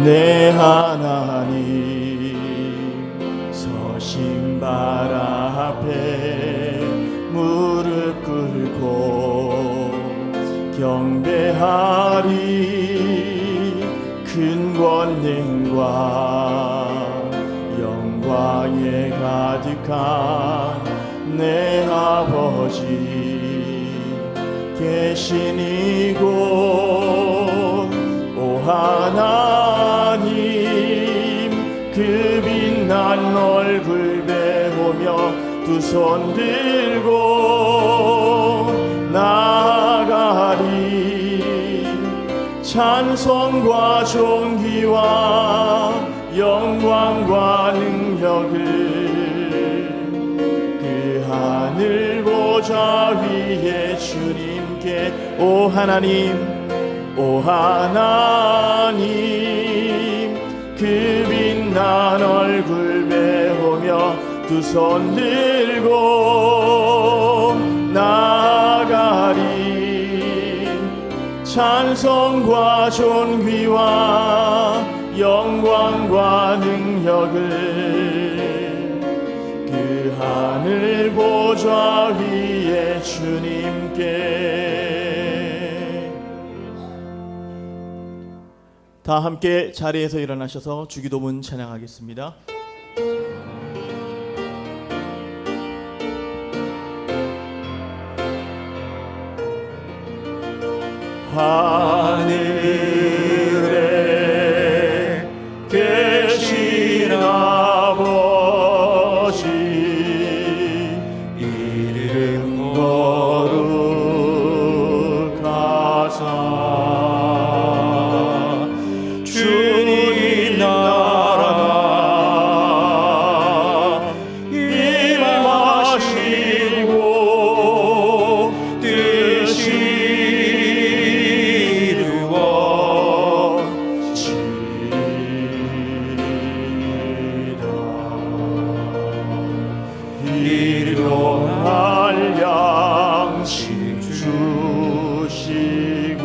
내 하나님. 서신발 앞에 무릎 꿇고 경배하리. 큰 권능과 영광에 가득한 내 아버지 계신 이곳. 오 하나님, 그 빛난 얼굴 배우며 두 손 들고 나아가리. 찬송과 존귀와 영광과 능력을 그 하늘 보좌 위에 주님께. 오 하나님, 오 하나님, 그 빛난 얼굴 배우며 두 손 들고 나아가리. 찬송과 존귀와 영광과 능력을 그 하늘 보좌 위에 주님께. 다 함께 자리에서 일어나셔서 주기도문 찬양하겠습니다. 하늘에 계신 아버지, 이름 거룩하사. 주님 나라 임하시고 뜻이 일용할 양식 주시고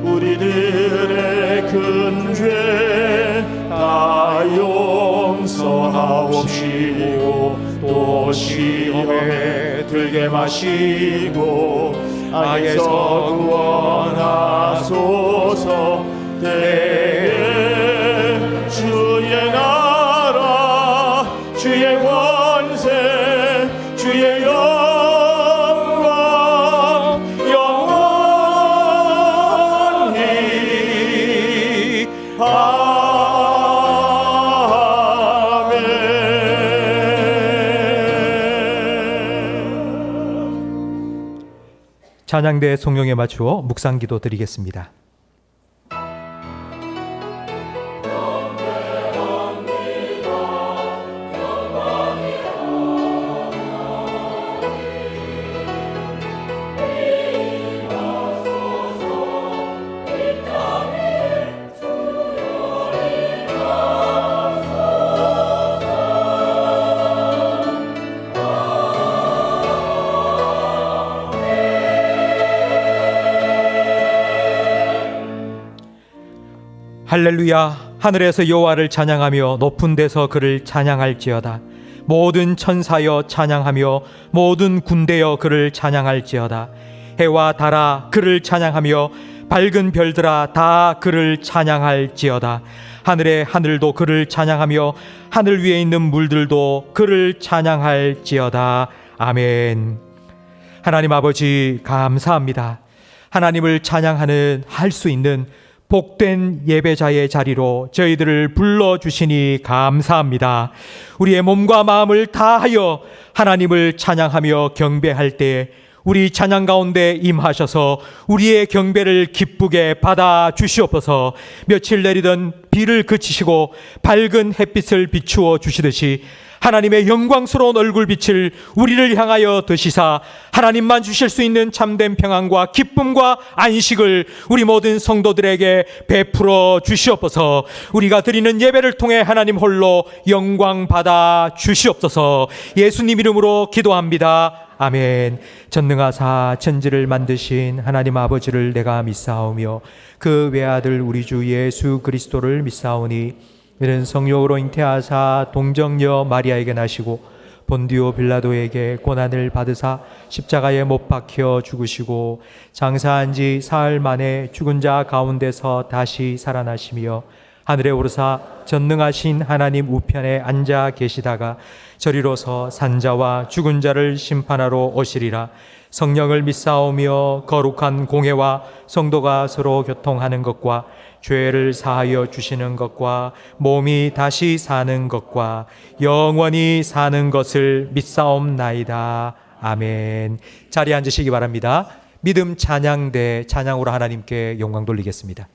우리들의 큰 죄 다 용서하옵시고 또 시험에 들게 마시고 악에서 구원하소서. 대개 주의 나라 주의 권세 주의 영광 영원히 아멘. 찬양대 송영에 맞추어 묵상기도 드리겠습니다. 할렐루야. 하늘에서 여호와를 찬양하며 높은 데서 그를 찬양할지어다. 모든 천사여 찬양하며 모든 군대여 그를 찬양할지어다. 해와 달아 그를 찬양하며 밝은 별들아 다 그를 찬양할지어다. 하늘의 하늘도 그를 찬양하며 하늘 위에 있는 물들도 그를 찬양할지어다. 아멘. 하나님 아버지 감사합니다. 하나님을 찬양하는 할 수 있는 복된 예배자의 자리로 저희들을 불러주시니 감사합니다. 우리의 몸과 마음을 다하여 하나님을 찬양하며 경배할 때 우리 찬양 가운데 임하셔서 우리의 경배를 기쁘게 받아 주시옵소서. 며칠 내리던 비를 그치시고 밝은 햇빛을 비추어 주시듯이 하나님의 영광스러운 얼굴빛을 우리를 향하여 드시사 하나님만 주실 수 있는 참된 평안과 기쁨과 안식을 우리 모든 성도들에게 베풀어 주시옵소서. 우리가 드리는 예배를 통해 하나님 홀로 영광 받아 주시옵소서. 예수님 이름으로 기도합니다. 아멘. 전능하사 천지를 만드신 하나님 아버지를 내가 믿사오며 그 외아들 우리 주 예수 그리스도를 믿사오니 이는 성령으로 잉태하사 동정녀 마리아에게 나시고 본디오 빌라도에게 고난을 받으사 십자가에 못 박혀 죽으시고 장사한 지 사흘 만에 죽은 자 가운데서 다시 살아나시며 하늘에 오르사 전능하신 하나님 우편에 앉아 계시다가 저리로서 산자와 죽은 자를 심판하러 오시리라. 성령을 믿사오며 거룩한 공회와 성도가 서로 교통하는 것과 죄를 사하여 주시는 것과 몸이 다시 사는 것과 영원히 사는 것을 믿사옵나이다. 아멘. 자리에 앉으시기 바랍니다. 믿음 찬양대 찬양으로 하나님께 영광 돌리겠습니다.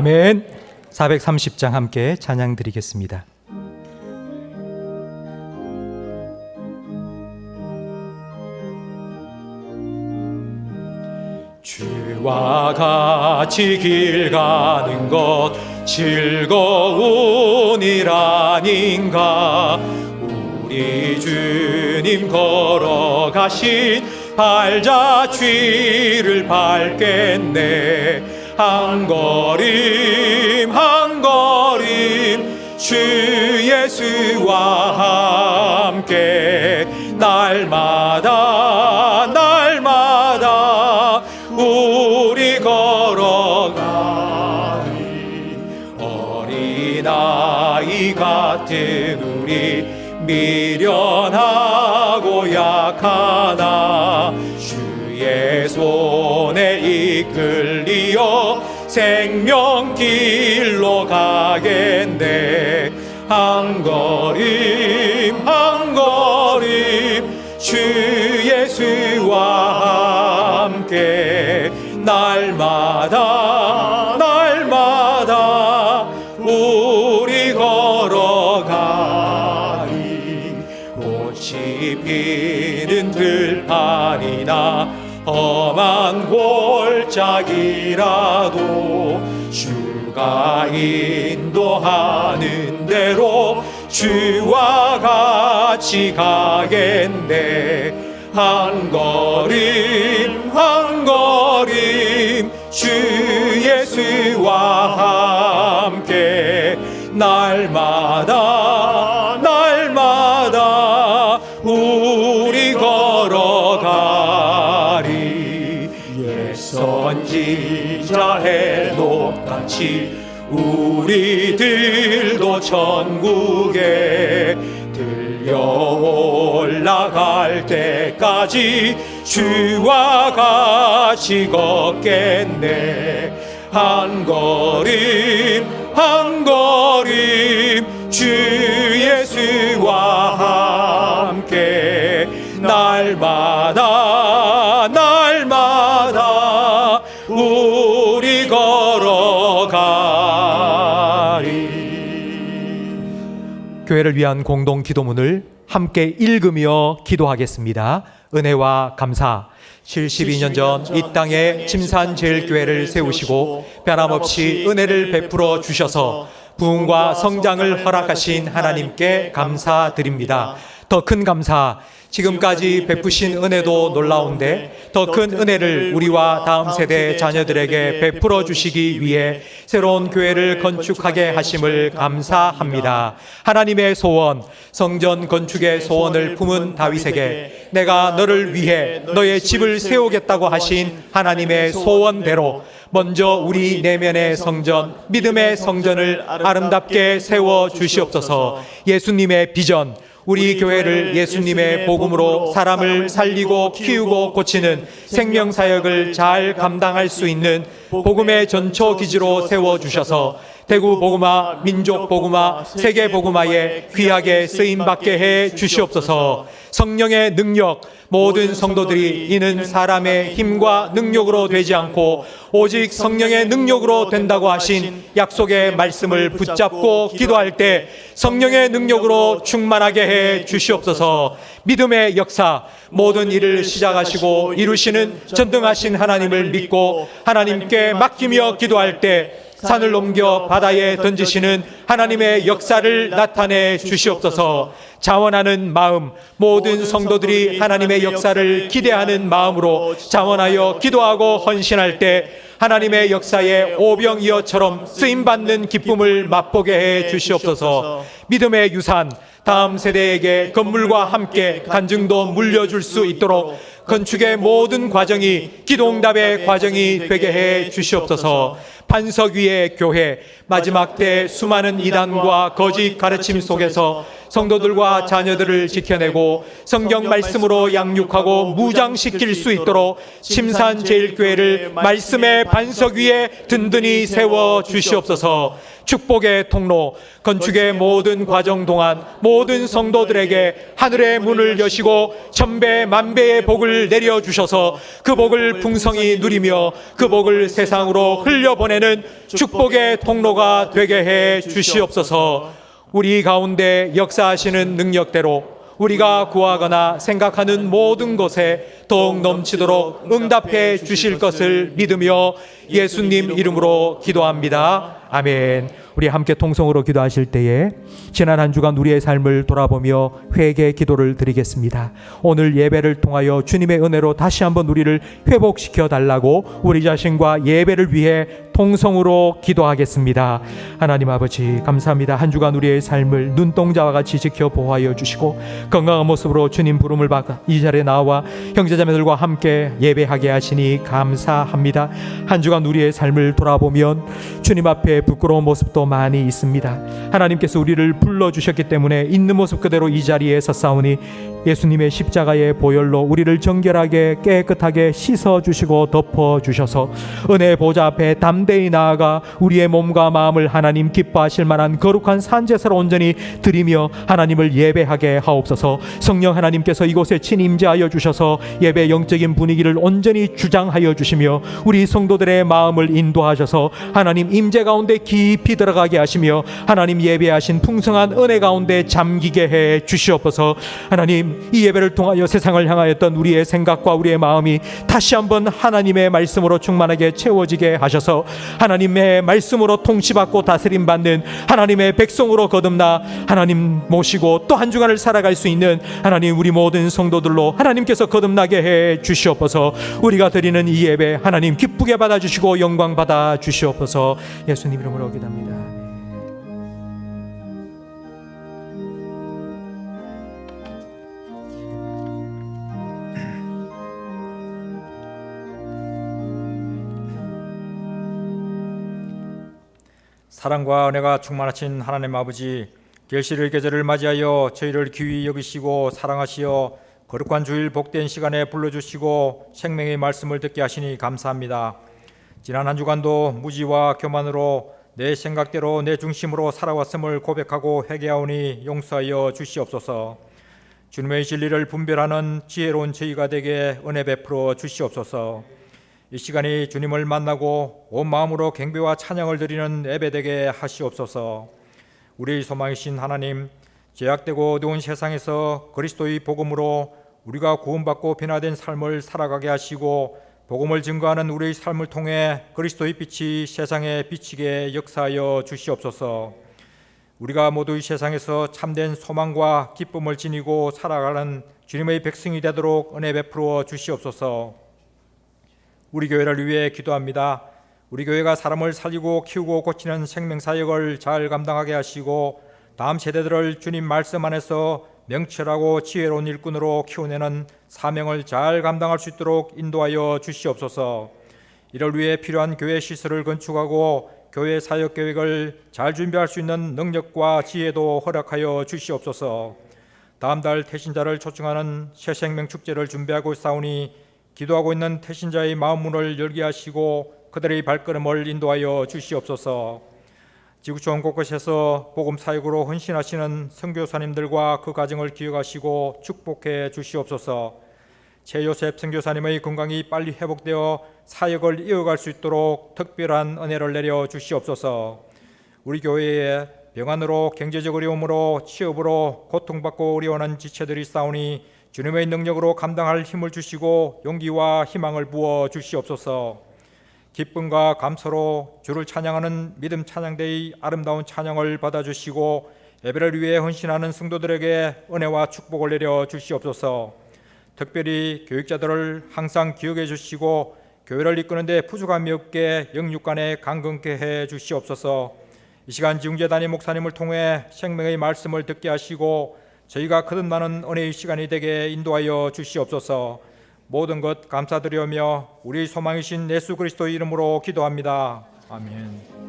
아멘. 430장 함께 찬양 드리겠습니다. 주와 같이 길 가는 것 즐거운 일 아닌가. 우리 주님 걸어가신 발자취를 밟겠네. 한 걸음 한 걸음 주 예수와 함께 날마다 날마다 우리 걸어가리. 어린아이 같은 우리 미련하고 약하나 주의 손에 이끌리어 생명길로 가겠네. 한 걸음 한 걸음 주 예수와 함께 날마다 날마다 우리 걸어가리. 꽃이 피는 들판이나 험한 골짜기라도 주가 인도하는 대로 주와 같이 가겠네. 한 걸음 한 걸음 주 예수와 함께 날마다 날마다 우리 걸어가리. 옛 선지자 해독같이 우리들도 천국에 들려 올라갈 때까지 주와 같이 걷겠네. 한 걸음 한 걸음 주 예수와 함께 날마다 날마다 우리 걸어가리. 교회를 위한 공동 기도문을 함께 읽으며 기도하겠습니다. 은혜와 감사. 72년 전 이 땅에 침산제일교회를 세우시고 변함없이 은혜를 베풀어 주셔서 부흥과 성장을 허락하신 하나님께 감사드립니다. 더 큰 감사, 지금까지 베푸신 은혜도 놀라운데 더 큰 은혜를 우리와 다음 세대 자녀들에게 베풀어 주시기 위해 새로운 교회를 건축하게 하심을 감사합니다. 하나님의 소원, 성전 건축의 소원을 품은 다윗에게 내가 너를 위해 너의 집을 세우겠다고 하신 하나님의 소원대로 먼저 우리 내면의 성전, 믿음의 성전을 아름답게 세워 주시옵소서. 예수님의 비전, 우리 교회를 예수님의 복음으로 사람을 살리고 키우고 고치는 생명사역을 잘 감당할 수 있는 복음의 전초기지로 세워주셔서 대구 복음화, 민족 복음화, 세계 복음화에 귀하게 쓰임받게 해 주시옵소서. 성령의 능력, 모든 성도들이 이는 사람의 힘과 능력으로 되지 않고 오직 성령의 능력으로 된다고 하신 약속의 말씀을 붙잡고 기도할 때 성령의 능력으로 충만하게 해 주시옵소서. 믿음의 역사, 모든 일을 시작하시고 이루시는 전능하신 하나님을 믿고 하나님께 맡기며 기도할 때 산을 옮겨 바다에 던지시는 하나님의 역사를 나타내 주시옵소서. 자원하는 마음, 모든 성도들이 하나님의 역사를 기대하는 마음으로 자원하여 기도하고 헌신할 때 하나님의 역사에 오병이어처럼 쓰임받는 기쁨을 맛보게 해 주시옵소서. 믿음의 유산, 다음 세대에게 건물과 함께 간증도 물려줄 수 있도록 건축의 모든 과정이 기도응답의 과정이 되게 해 주시옵소서. 반석 위의 교회, 마지막 때 수많은 이단과 거짓 가르침 속에서 성도들과 자녀들을 지켜내고 성경 말씀으로 양육하고 무장시킬 수 있도록 침산제일교회를 말씀의 반석 위에 든든히 세워 주시옵소서. 축복의 통로, 건축의 모든 과정 동안 모든 성도들에게 하늘의 문을 여시고 천배 만배의 복을 내려주셔서 그 복을 풍성히 누리며 그 복을 세상으로 흘려보내는 축복의 통로가 되게 해 주시옵소서. 우리 가운데 역사하시는 능력대로 우리가 구하거나 생각하는 모든 것에 더욱 넘치도록 응답해 주실 것을 믿으며 예수님 이름으로 기도합니다. 아멘. 우리 함께 통성으로 기도하실 때에 지난 한 주간 우리의 삶을 돌아보며 회개 기도를 드리겠습니다. 오늘 예배를 통하여 주님의 은혜로 다시 한번 우리를 회복시켜 달라고 우리 자신과 예배를 위해 통성으로 기도하겠습니다. 하나님 아버지 감사합니다. 한 주간 우리의 삶을 눈동자와 같이 지켜 보호하여 주시고 건강한 모습으로 주님 부름을 받아 이 자리에 나와 형제자매들과 함께 예배하게 하시니 감사합니다. 한 주간 우리의 삶을 돌아보면 주님 앞에 부끄러운 모습도 많이 있습니다. 하나님께서 우리를 불러주셨기 때문에 있는 모습 그대로 이 자리에 섰사오니 예수님의 십자가의 보혈로 우리를 정결하게 깨끗하게 씻어주시고 덮어주셔서 은혜의 보좌 앞에 담대히 나아가 우리의 몸과 마음을 하나님 기뻐하실 만한 거룩한 산제사로 온전히 드리며 하나님을 예배하게 하옵소서. 성령 하나님께서 이곳에 친임재하여 주셔서 예배 영적인 분위기를 온전히 주장하여 주시며 우리 성도들의 마음을 인도하셔서 하나님 임재 가운데 깊이 들어가게 하시며 하나님 예배하신 풍성한 은혜 가운데 잠기게 해 주시옵소서. 하나님 이 예배를 통하여 세상을 향하였던 우리의 생각과 우리의 마음이 다시 한번 하나님의 말씀으로 충만하게 채워지게 하셔서 하나님의 말씀으로 통치받고 다스림받는 하나님의 백성으로 거듭나 하나님 모시고 또 한 주간을 살아갈 수 있는 하나님 우리 모든 성도들로 하나님께서 거듭나게 해 주시옵소서. 우리가 드리는 이 예배 하나님 기쁘게 받아주시고 영광 받아 주시옵소서. 예수님 이름으로 기도합니다. 사랑과 은혜가 충만하신 하나님 아버지, 결실의 계절을 맞이하여 저희를 귀히 여기시고 사랑하시어 거룩한 주일 복된 시간에 불러주시고 생명의 말씀을 듣게 하시니 감사합니다. 지난 한 주간도 무지와 교만으로 내 생각대로 내 중심으로 살아왔음을 고백하고 회개하오니 용서하여 주시옵소서. 주님의 진리를 분별하는 지혜로운 저희가 되게 은혜 베풀어 주시옵소서. 이 시간이 주님을 만나고 온 마음으로 경배와 찬양을 드리는 예배되게 하시옵소서. 우리 소망이신 하나님, 죄악되고 어두운 세상에서 그리스도의 복음으로 우리가 구원받고 변화된 삶을 살아가게 하시고 복음을 증거하는 우리의 삶을 통해 그리스도의 빛이 세상에 비치게 역사하여 주시옵소서. 우리가 모두 이 세상에서 참된 소망과 기쁨을 지니고 살아가는 주님의 백성이 되도록 은혜 베풀어 주시옵소서. 우리 교회를 위해 기도합니다. 우리 교회가 사람을 살리고 키우고 고치는 생명사역을 잘 감당하게 하시고 다음 세대들을 주님 말씀 안에서 명철하고 지혜로운 일꾼으로 키워내는 사명을 잘 감당할 수 있도록 인도하여 주시옵소서. 이를 위해 필요한 교회 시설을 건축하고 교회 사역 계획을 잘 준비할 수 있는 능력과 지혜도 허락하여 주시옵소서. 다음 달 태신자를 초청하는 새생명 축제를 준비하고 있사오니 기도하고 있는 태신자의 마음 문을 열게 하시고 그들의 발걸음을 인도하여 주시옵소서. 지구촌 곳곳에서 복음 사역으로 헌신하시는 선교사님들과 그 가정을 기억하시고 축복해 주시옵소서. 최요셉 선교사님의 건강이 빨리 회복되어 사역을 이어갈 수 있도록 특별한 은혜를 내려 주시옵소서. 우리 교회에 병환으로 경제적 어려움으로 취업으로 고통받고 어려워하는 지체들이 있사오니 주님의 능력으로 감당할 힘을 주시고 용기와 희망을 부어 주시옵소서. 기쁨과 감사로 주를 찬양하는 믿음 찬양대의 아름다운 찬양을 받아주시고 예배를 위해 헌신하는 성도들에게 은혜와 축복을 내려 주시옵소서. 특별히 교육자들을 항상 기억해 주시고 교회를 이끄는 데 부족함이 없게 영육간에 강건케 해 주시옵소서. 이 시간 지웅재단의 목사님을 통해 생명의 말씀을 듣게 하시고 저희가 거듭나는 은혜의 시간이 되게 인도하여 주시옵소서. 모든 것 감사드리며 우리 소망이신 예수 그리스도의 이름으로 기도합니다. 아멘.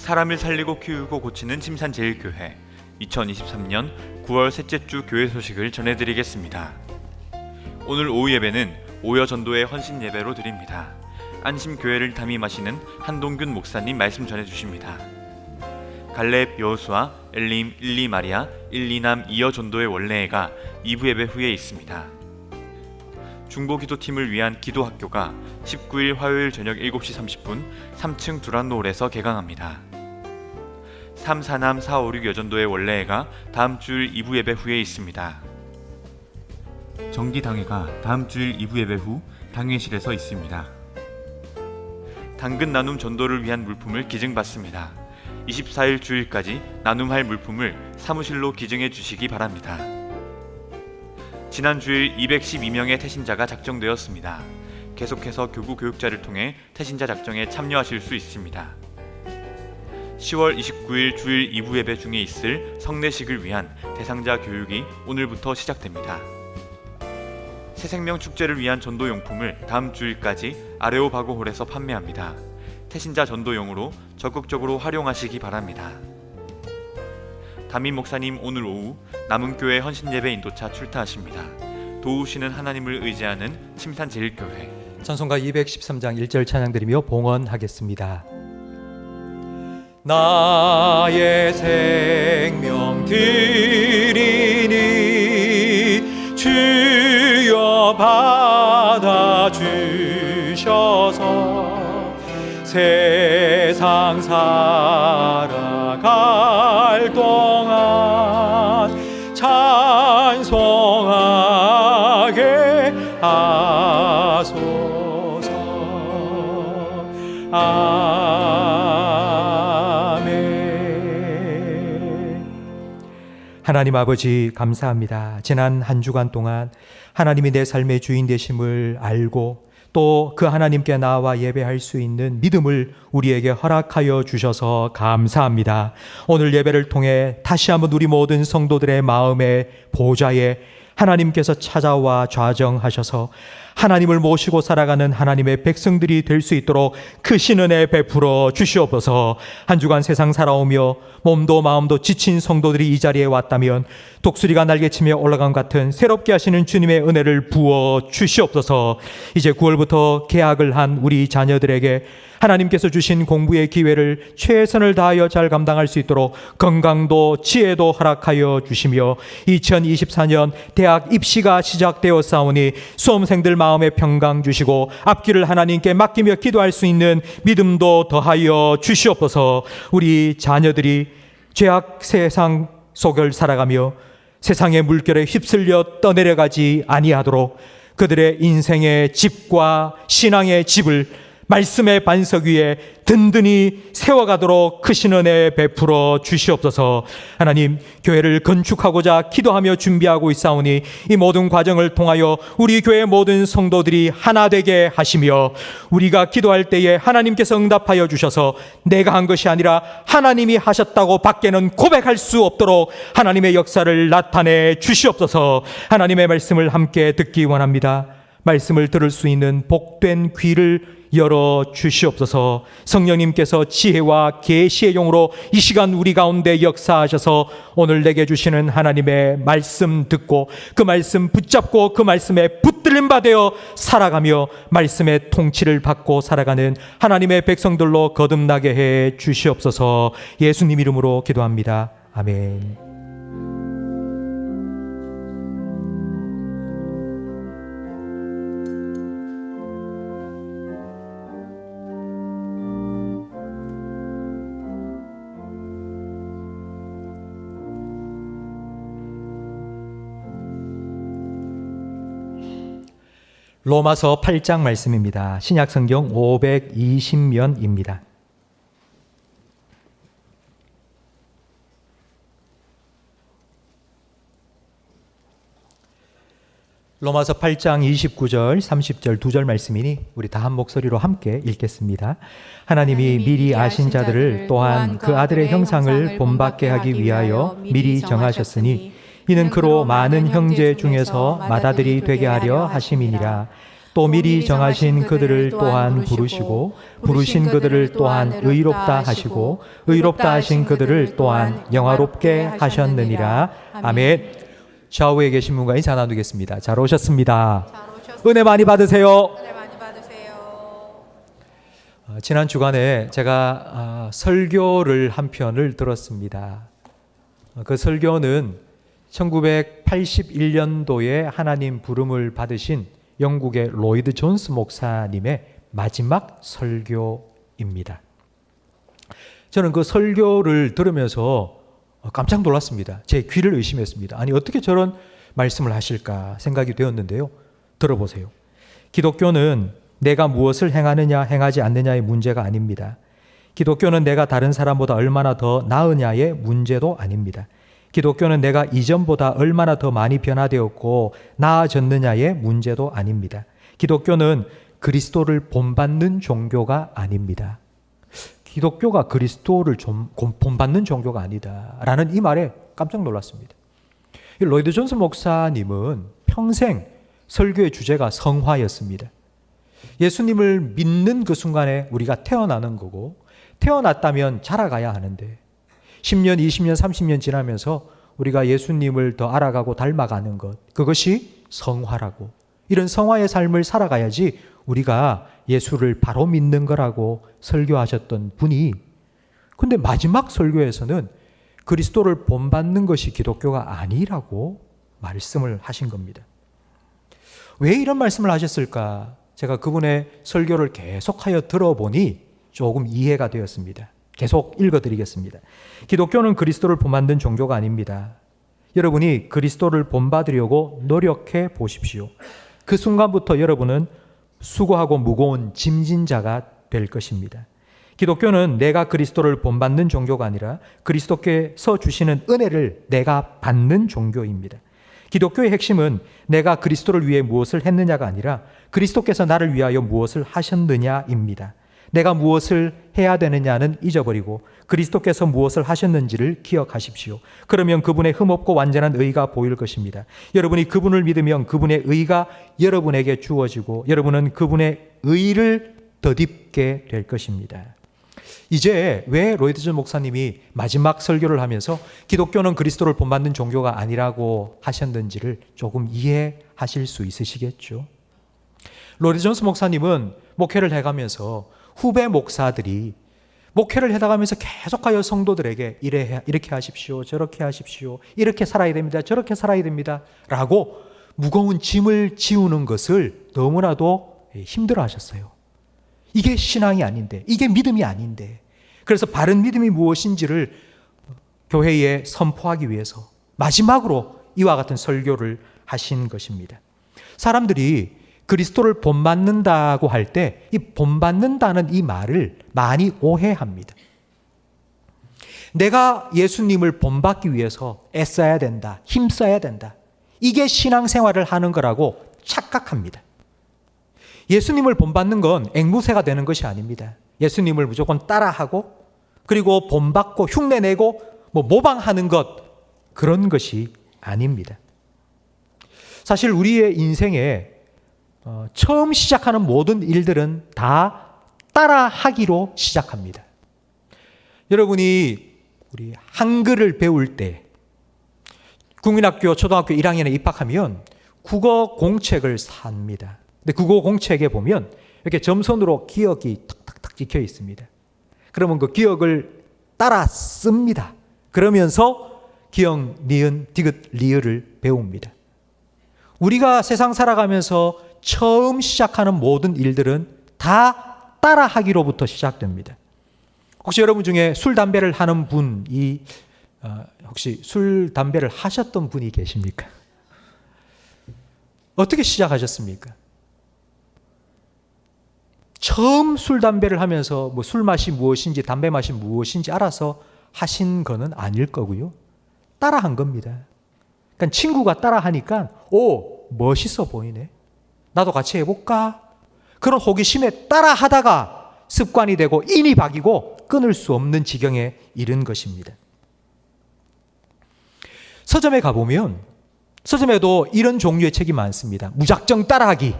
사람을 살리고 키우고 고치는 침산제일교회 2023년 9월 셋째 주 교회 소식을 전해드리겠습니다. 오늘 오후 예배는 오여 전도의 헌신 예배로 드립니다. 안심교회를 담임하시는 한동균 목사님 말씀 전해주십니다. 갈렙, 여호수아, 엘림, 일리 마리아, 일리남 이여 전도의 원래회가 2부 예배 후에 있습니다. 중보기도팀을 위한 기도학교가 19일 화요일 저녁 7시 30분 3층 두란노홀에서 개강합니다. 3, 4남, 4, 5, 6 여전도의 원래회가 다음 주일 2부 예배 후에 있습니다. 정기당회가 다음 주일 2부 예배 후 당회실에서 있습니다. 당근 나눔 전도를 위한 물품을 기증받습니다. 24일 주일까지 나눔할 물품을 사무실로 기증해 주시기 바랍니다. 지난 주일 212명의 태신자가 작정되었습니다. 계속해서 교구 교육자를 통해 태신자 작정에 참여하실 수 있습니다. 10월 29일 주일 2부 예배 중에 있을 성례식을 위한 대상자 교육이 오늘부터 시작됩니다. 새생명 축제를 위한 전도용품을 다음 주일까지 아레오바고홀에서 판매합니다. 태신자 전도용으로 적극적으로 활용하시기 바랍니다. 담임 목사님 오늘 오후 남은교회 헌신예배 인도차 출타하십니다. 도우시는 하나님을 의지하는 침산제일교회. 찬송가 213장 1절 찬양드리며 봉헌하겠습니다. 나의 생명 드리니 주여 받아주셔서 세상 살아갈 동안 찬송하게 하소서. 아멘. 하나님 아버지 감사합니다. 지난 한 주간 동안 하나님이 내 삶의 주인 되심을 알고 또 그 하나님께 나와 예배할 수 있는 믿음을 우리에게 허락하여 주셔서 감사합니다. 오늘 예배를 통해 다시 한번 우리 모든 성도들의 마음의 보좌에 하나님께서 찾아와 좌정하셔서 하나님을 모시고 살아가는 하나님의 백성들이 될 수 있도록 크신 은혜 베풀어 주시옵소서. 한 주간 세상 살아오며 몸도 마음도 지친 성도들이 이 자리에 왔다면 독수리가 날개치며 올라간 같은 새롭게 하시는 주님의 은혜를 부어 주시옵소서. 이제 9월부터 개학을 한 우리 자녀들에게 하나님께서 주신 공부의 기회를 최선을 다하여 잘 감당할 수 있도록 건강도 지혜도 허락하여 주시며 2024년 대학 입시가 시작되었사오니 수험생들 마음에 평강 주시고 앞길을 하나님께 맡기며 기도할 수 있는 믿음도 더하여 주시옵소서. 우리 자녀들이 죄악 세상 속을 살아가며 세상의 물결에 휩쓸려 떠내려가지 아니하도록 그들의 인생의 집과 신앙의 집을 말씀의 반석 위에 든든히 세워가도록 크신 은혜 베풀어 주시옵소서. 하나님, 교회를 건축하고자 기도하며 준비하고 있사오니 이 모든 과정을 통하여 우리 교회 모든 성도들이 하나 되게 하시며 우리가 기도할 때에 하나님께서 응답하여 주셔서 내가 한 것이 아니라 하나님이 하셨다고 밖에는 고백할 수 없도록 하나님의 역사를 나타내 주시옵소서. 하나님의 말씀을 함께 듣기 원합니다. 말씀을 들을 수 있는 복된 귀를 열어 주시옵소서. 성령님께서 지혜와 계시의 용으로 이 시간 우리 가운데 역사하셔서 오늘 내게 주시는 하나님의 말씀 듣고 그 말씀 붙잡고 그 말씀에 붙들림 받아 살아가며 말씀의 통치를 받고 살아가는 하나님의 백성들로 거듭나게 해 주시옵소서. 예수님 이름으로 기도합니다. 아멘. 로마서 8장 말씀입니다. 신약성경 520면입니다. 로마서 8장 29절, 30절 두 절 말씀이니 우리 다 한 목소리로 함께 읽겠습니다. 하나님이 미리 아신 자들을 또한 그 아들의 형상을 본받게 하기 위하여 미리 정하셨으니 이는 그로 많은 형제 중에서 맏아들이 되게 하려 하심이니라. 또 미리 정하신 그들을 또한 부르시고 부르신 그들을 또한 의롭다 하시고 의롭다 하신 그들을 또한 영화롭게 하셨느니라. 아멘. 좌우에 계신 분과 인사 나누겠습니다. 잘 오셨습니다. 은혜 많이 받으세요. 은혜 많이 받으세요. 지난 주간에 제가 설교를 한 편을 들었습니다. 그 설교는 1981년도에 하나님 부름을 받으신 영국의 로이드 존스 목사님의 마지막 설교입니다. 저는 그 설교를 들으면서 깜짝 놀랐습니다. 제 귀를 의심했습니다. 아니, 어떻게 저런 말씀을 하실까 생각이 되었는데요. 들어보세요. 기독교는 내가 무엇을 행하느냐 행하지 않느냐의 문제가 아닙니다. 기독교는 내가 다른 사람보다 얼마나 더 나으냐의 문제도 아닙니다. 기독교는 내가 이전보다 얼마나 더 많이 변화되었고 나아졌느냐의 문제도 아닙니다. 기독교는 그리스도를 본받는 종교가 아닙니다. 기독교가 그리스도를 본받는 종교가 아니다 라는 이 말에 깜짝 놀랐습니다. 로이드 존스 목사님은 평생 설교의 주제가 성화였습니다. 예수님을 믿는 그 순간에 우리가 태어나는 거고, 태어났다면 자라가야 하는데 10년, 20년, 30년 지나면서 우리가 예수님을 더 알아가고 닮아가는 것, 그것이 성화라고, 이런 성화의 삶을 살아가야지 우리가 예수를 바로 믿는 거라고 설교하셨던 분이, 근데 마지막 설교에서는 그리스도를 본받는 것이 기독교가 아니라고 말씀을 하신 겁니다. 왜 이런 말씀을 하셨을까? 제가 그분의 설교를 계속하여 들어보니 조금 이해가 되었습니다. 계속 읽어드리겠습니다. 기독교는 그리스도를 본받는 종교가 아닙니다. 여러분이 그리스도를 본받으려고 노력해 보십시오. 그 순간부터 여러분은 수고하고 무거운 짐진 자가 될 것입니다. 기독교는 내가 그리스도를 본받는 종교가 아니라 그리스도께서 주시는 은혜를 내가 받는 종교입니다. 기독교의 핵심은 내가 그리스도를 위해 무엇을 했느냐가 아니라 그리스도께서 나를 위하여 무엇을 하셨느냐입니다. 내가 무엇을 해야 되느냐는 잊어버리고 그리스도께서 무엇을 하셨는지를 기억하십시오. 그러면 그분의 흠없고 완전한 의가 보일 것입니다. 여러분이 그분을 믿으면 그분의 의가 여러분에게 주어지고 여러분은 그분의 의를 덧입게 될 것입니다. 이제 왜 로이드 존스 목사님이 마지막 설교를 하면서 기독교는 그리스도를 본받는 종교가 아니라고 하셨는지를 조금 이해하실 수 있으시겠죠? 로이드 존스 목사님은 목회를 해가면서 후배 목사들이 목회를 해나가면서 계속하여 성도들에게 이렇게 하십시오, 저렇게 하십시오, 이렇게 살아야 됩니다, 저렇게 살아야 됩니다 라고 무거운 짐을 지우는 것을 너무나도 힘들어 하셨어요. 이게 신앙이 아닌데, 이게 믿음이 아닌데, 그래서 바른 믿음이 무엇인지를 교회에 선포하기 위해서 마지막으로 이와 같은 설교를 하신 것입니다. 사람들이 그리스도를 본받는다고 할 때 이 본받는다는 이 말을 많이 오해합니다. 내가 예수님을 본받기 위해서 애써야 된다, 힘써야 된다, 이게 신앙생활을 하는 거라고 착각합니다. 예수님을 본받는 건 앵무새가 되는 것이 아닙니다. 예수님을 무조건 따라하고 그리고 본받고 흉내내고 모방하는 것, 그런 것이 아닙니다. 사실 우리의 인생에 처음 시작하는 모든 일들은 다 따라하기로 시작합니다. 여러분이 우리 한글을 배울 때 국민학교 초등학교 1학년에 입학하면 국어 공책을 삽니다. 근데 국어 공책에 보면 이렇게 점선으로 기억이 탁탁탁 찍혀 있습니다. 그러면 그 기억을 따라 씁니다. 그러면서 기역, 니은, 디귿, 리을을 배웁니다. 우리가 세상 살아가면서 처음 시작하는 모든 일들은 다 따라하기로부터 시작됩니다. 혹시 여러분 중에 술, 담배를 하는 분이 혹시 술, 담배를 하셨던 분이 계십니까? 어떻게 시작하셨습니까? 처음 술, 담배를 하면서 술 맛이 무엇인지 담배 맛이 무엇인지 알아서 하신 거는 아닐 거고요. 따라한 겁니다. 그러니까 친구가 따라하니까 오, 멋있어 보이네, 나도 같이 해볼까? 그런 호기심에 따라하다가 습관이 되고 인이 박이고 끊을 수 없는 지경에 이른 것입니다. 서점에 가보면 서점에도 이런 종류의 책이 많습니다. 무작정 따라하기,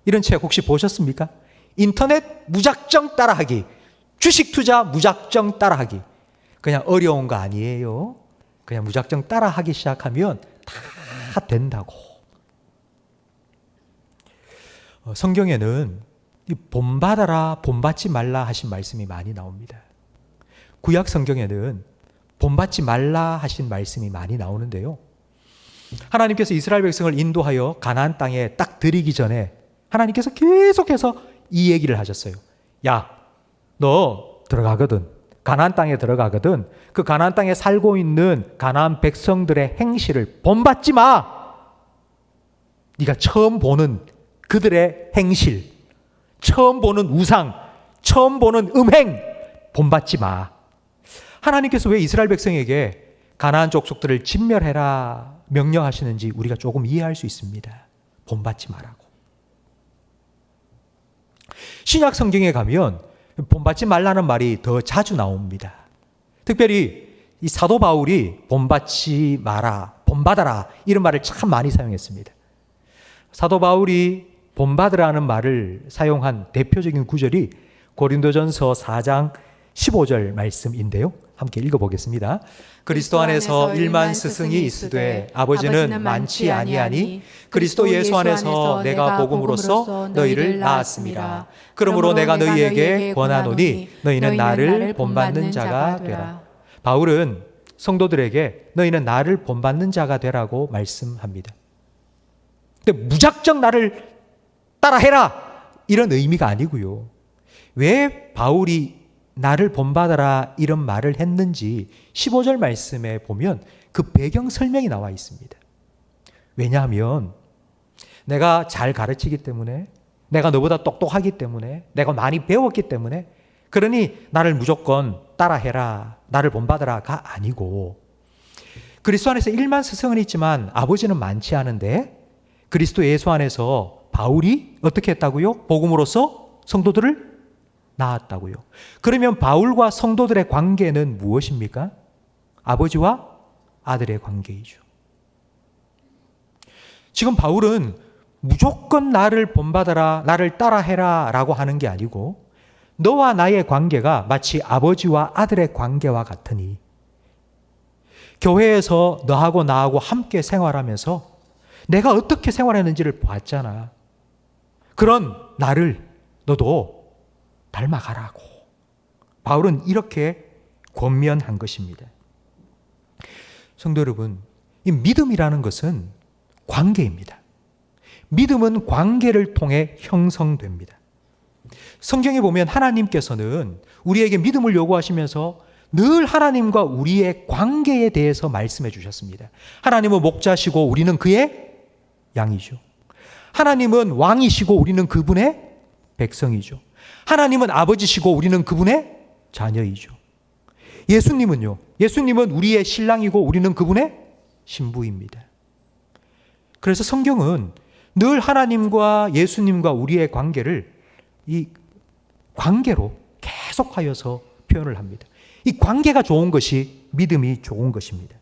이런 책 혹시 보셨습니까? 인터넷 무작정 따라하기, 주식 투자 무작정 따라하기. 그냥 어려운 거 아니에요. 그냥 무작정 따라하기 시작하면 다 된다고. 성경에는 이 본받아라, 본받지 말라 하신 말씀이 많이 나옵니다. 구약 성경에는 본받지 말라 하신 말씀이 많이 나오는데요. 하나님께서 이스라엘 백성을 인도하여 가나안 땅에 딱 들이기 전에 하나님께서 계속해서 이 얘기를 하셨어요. 야, 너 들어가거든. 가나안 땅에 들어가거든. 그 가나안 땅에 살고 있는 가나안 백성들의 행실을 본받지 마. 네가 처음 보는 그들의 행실, 처음 보는 우상, 처음 보는 음행 본받지 마. 하나님께서 왜 이스라엘 백성에게 가나안 족속들을 진멸해라 명령하시는지 우리가 조금 이해할 수 있습니다. 본받지 말라고. 신약 성경에 가면 본받지 말라는 말이 더 자주 나옵니다. 특별히 이 사도 바울이 본받지 마라, 본받아라 이런 말을 참 많이 사용했습니다. 사도 바울이 본받으라는 말을 사용한 대표적인 구절이 고린도전서 4장 15절 말씀인데요. 함께 읽어보겠습니다. 그리스도 안에서 일만 스승이 있으되 아버지는 많지 아니하니 그리스도 예수 안에서 내가 복음으로써 너희를 낳았습니다. 그러므로 내가 너희에게 권하노니 너희는 나를 본받는 자가 되라. 바울은 성도들에게 너희는 나를 본받는 자가 되라고 말씀합니다. 근데 무작정 나를 따라해라 이런 의미가 아니고요. 왜 바울이 나를 본받아라 이런 말을 했는지 15절 말씀에 보면 그 배경 설명이 나와 있습니다. 왜냐하면 내가 잘 가르치기 때문에, 내가 너보다 똑똑하기 때문에, 내가 많이 배웠기 때문에, 그러니 나를 무조건 따라해라, 나를 본받아라가 아니고, 그리스도 안에서 일만 스승은 있지만 아버지는 많지 않은데 그리스도 예수 안에서 바울이 어떻게 했다고요? 복음으로써 성도들을 낳았다고요. 그러면 바울과 성도들의 관계는 무엇입니까? 아버지와 아들의 관계이죠. 지금 바울은 무조건 나를 본받아라, 나를 따라해라 라고 하는 게 아니고 너와 나의 관계가 마치 아버지와 아들의 관계와 같으니 교회에서 너하고 나하고 함께 생활하면서 내가 어떻게 생활했는지를 봤잖아. 그런 나를 너도 닮아가라고 바울은 이렇게 권면한 것입니다. 성도 여러분, 이 믿음이라는 것은 관계입니다. 믿음은 관계를 통해 형성됩니다. 성경에 보면 하나님께서는 우리에게 믿음을 요구하시면서 늘 하나님과 우리의 관계에 대해서 말씀해 주셨습니다. 하나님은 목자시고 우리는 그의 양이죠. 하나님은 왕이시고 우리는 그분의 백성이죠. 하나님은 아버지시고 우리는 그분의 자녀이죠. 예수님은요. 예수님은 우리의 신랑이고 우리는 그분의 신부입니다. 그래서 성경은 늘 하나님과 예수님과 우리의 관계를 이 관계로 계속하여서 표현을 합니다. 이 관계가 좋은 것이 믿음이 좋은 것입니다.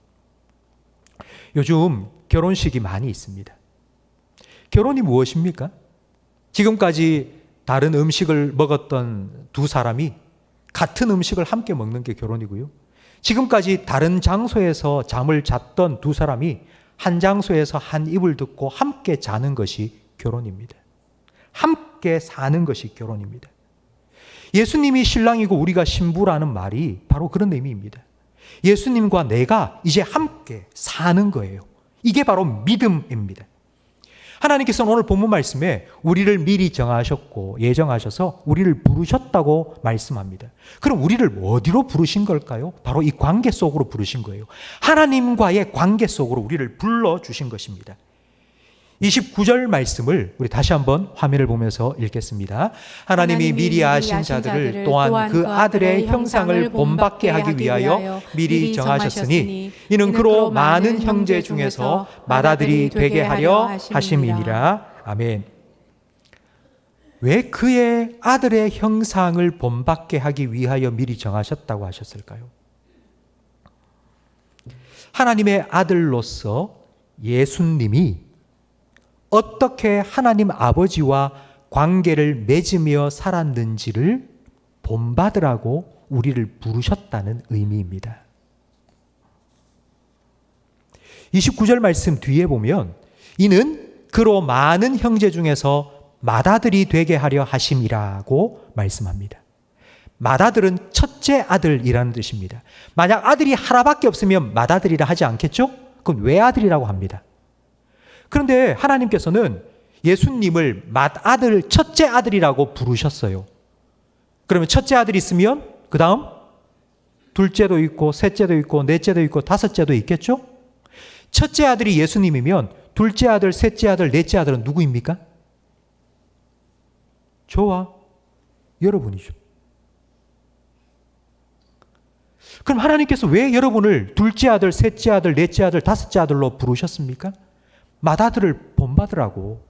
요즘 결혼식이 많이 있습니다. 결혼이 무엇입니까? 지금까지 다른 음식을 먹었던 두 사람이 같은 음식을 함께 먹는 게 결혼이고요. 지금까지 다른 장소에서 잠을 잤던 두 사람이 한 장소에서 한 입을 듣고 함께 자는 것이 결혼입니다. 함께 사는 것이 결혼입니다. 예수님이 신랑이고 우리가 신부라는 말이 바로 그런 의미입니다. 예수님과 내가 이제 함께 사는 거예요. 이게 바로 믿음입니다. 하나님께서는 오늘 본문 말씀에 우리를 미리 정하셨고 예정하셔서 우리를 부르셨다고 말씀합니다. 그럼 우리를 어디로 부르신 걸까요? 바로 이 관계 속으로 부르신 거예요. 하나님과의 관계 속으로 우리를 불러주신 것입니다. 29절 말씀을 우리 다시 한번 화면을 보면서 읽겠습니다. 하나님이 미리 아신 자들을 또한 그 아들의 형상을 본받게 하기 위하여 미리 정하셨으니 이는 그로 많은 형제 중에서 맏아들이 되게 하려 하심이니라. 아멘. 왜 그의 아들의 형상을 본받게 하기 위하여 미리 정하셨다고 하셨을까요? 하나님의 아들로서 예수님이 어떻게 하나님 아버지와 관계를 맺으며 살았는지를 본받으라고 우리를 부르셨다는 의미입니다. 29절 말씀 뒤에 보면 이는 그로 많은 형제 중에서 맏아들이 되게 하려 하심이라고 말씀합니다. 맏아들은 첫째 아들이라는 뜻입니다. 만약 아들이 하나밖에 없으면 맏아들이라 하지 않겠죠? 그건 외아들이라고 합니다. 그런데 하나님께서는 예수님을 맏아들, 첫째 아들이라고 부르셨어요. 그러면 첫째 아들이 있으면 그 다음 둘째도 있고 셋째도 있고 넷째도 있고 다섯째도 있겠죠? 첫째 아들이 예수님이면 둘째 아들, 셋째 아들, 넷째 아들은 누구입니까? 저와 여러분이죠. 그럼 하나님께서 왜 여러분을 둘째 아들, 셋째 아들, 넷째 아들, 다섯째 아들로 부르셨습니까? 맏아들을 본받으라고.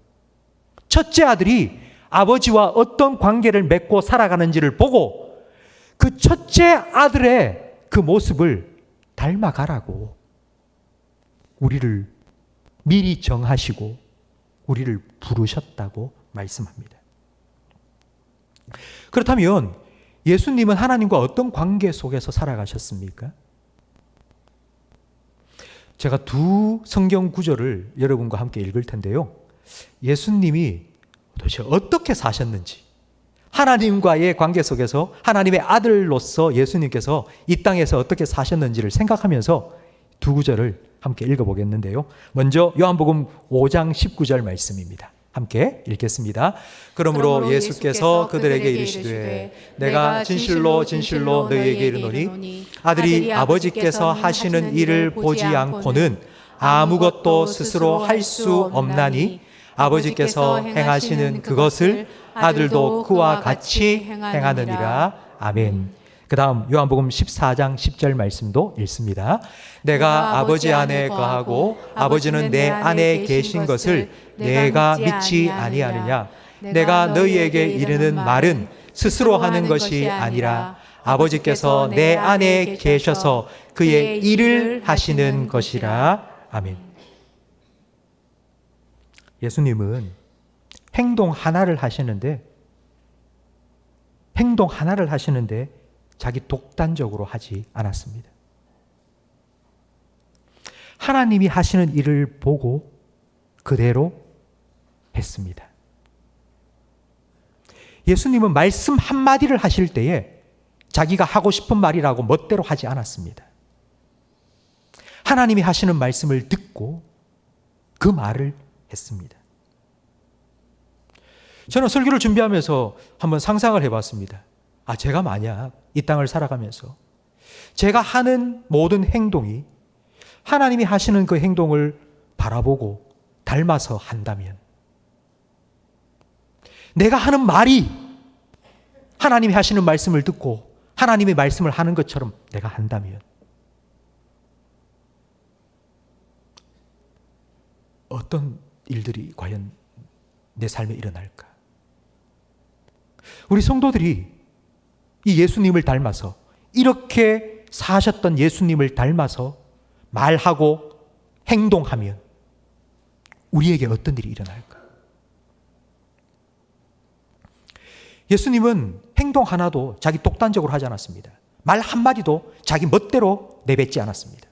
첫째 아들이 아버지와 어떤 관계를 맺고 살아가는지를 보고 그 첫째 아들의 그 모습을 닮아가라고 우리를 미리 정하시고 우리를 부르셨다고 말씀합니다. 그렇다면 예수님은 하나님과 어떤 관계 속에서 살아가셨습니까? 제가 두 성경 구절을 여러분과 함께 읽을 텐데요. 예수님이 도대체 어떻게 사셨는지, 하나님과의 관계 속에서 하나님의 아들로서 예수님께서 이 땅에서 어떻게 사셨는지를 생각하면서 두 구절을 함께 읽어보겠는데요. 먼저 요한복음 5장 19절 말씀입니다. 함께 읽겠습니다. 그러므로 예수께서 그들에게 이르시되 내가 진실로 진실로 너희에게 이르노니 아들이 아버지께서 하시는 일을 보지 않고는 아무것도 스스로 할 수 없나니 아버지께서 행하시는 그것을 아들도 그와 같이 행하느니라. 아멘. 그 다음 요한복음 14장 10절 말씀도 읽습니다. 내가 아버지 안에 거하고 아버지는 내 안에 계신 것을 내가 믿지 아니하느냐. 내가 너희에게 이르는 말은 스스로 하는 것이 아니라 아버지께서 내 안에 계셔서 그의 일을 하시는 것이라. 아멘. 예수님은 행동 하나를 하시는데 자기 독단적으로 하지 않았습니다. 하나님이 하시는 일을 보고 그대로 했습니다. 예수님은 말씀 한마디를 하실 때에 자기가 하고 싶은 말이라고 멋대로 하지 않았습니다. 하나님이 하시는 말씀을 듣고 그 말을 했습니다. 저는 설교를 준비하면서 한번 상상을 해봤습니다. 제가 만약 이 땅을 살아가면서 제가 하는 모든 행동이 하나님이 하시는 그 행동을 바라보고 닮아서 한다면, 내가 하는 말이 하나님이 하시는 말씀을 듣고 하나님의 말씀을 하는 것처럼 내가 한다면 어떤 일들이 과연 내 삶에 일어날까? 우리 성도들이 이 예수님을 닮아서, 이렇게 사셨던 예수님을 닮아서 말하고 행동하면 우리에게 어떤 일이 일어날까? 예수님은 행동 하나도 자기 독단적으로 하지 않았습니다. 말 한마디도 자기 멋대로 내뱉지 않았습니다.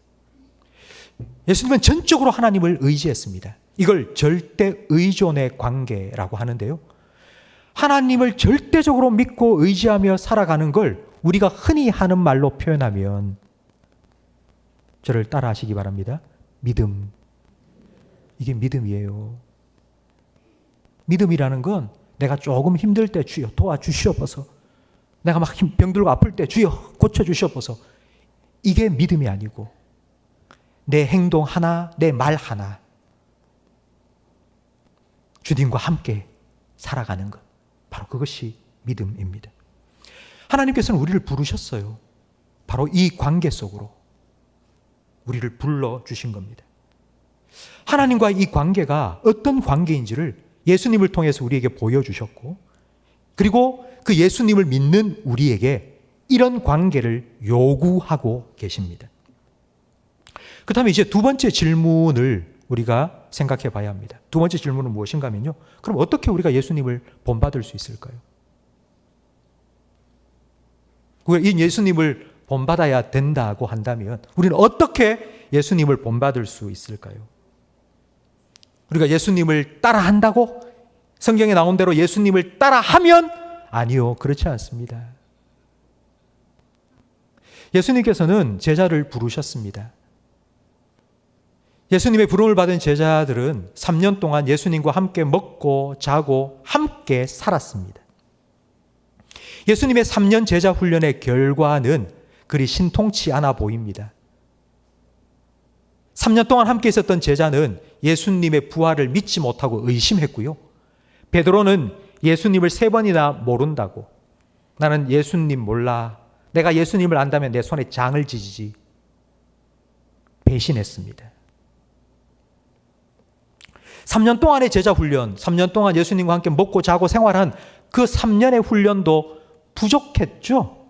예수님은 전적으로 하나님을 의지했습니다. 이걸 절대 의존의 관계라고 하는데요. 하나님을 절대적으로 믿고 의지하며 살아가는 걸 우리가 흔히 하는 말로 표현하면, 저를 따라 하시기 바랍니다. 믿음. 이게 믿음이에요. 믿음이라는 건 내가 조금 힘들 때 주여 도와주시옵소서, 내가 막 병들고 아플 때 주여 고쳐주시옵소서, 이게 믿음이 아니고 내 행동 하나, 내 말 하나 주님과 함께 살아가는 것, 바로 그것이 믿음입니다. 하나님께서는 우리를 부르셨어요. 바로 이 관계 속으로 우리를 불러주신 겁니다. 하나님과 이 관계가 어떤 관계인지를 예수님을 통해서 우리에게 보여주셨고, 그리고 그 예수님을 믿는 우리에게 이런 관계를 요구하고 계십니다. 그렇다면 이제 두 번째 질문을 우리가 생각해 봐야 합니다. 두 번째 질문은 무엇인가 하면요, 그럼 어떻게 우리가 예수님을 본받을 수 있을까요? 이 예수님을 본받아야 된다고 한다면 우리는 어떻게 예수님을 본받을 수 있을까요? 우리가 예수님을 따라한다고 성경에 나온 대로 예수님을 따라하면 아니요, 그렇지 않습니다. 예수님께서는 제자를 부르셨습니다. 예수님의 부름을 받은 제자들은 3년 동안 예수님과 함께 먹고 자고 함께 살았습니다. 예수님의 3년 제자 훈련의 결과는 그리 신통치 않아 보입니다. 3년 동안 함께 있었던 제자는 예수님의 부활을 믿지 못하고 의심했고요. 베드로는 예수님을 3번이나 모른다고, 나는 예수님 몰라, 내가 예수님을 안다면 내 손에 장을 지지지, 배신했습니다. 3년 동안의 제자 훈련, 3년 동안 예수님과 함께 먹고 자고 생활한 그 3년의 훈련도 부족했죠.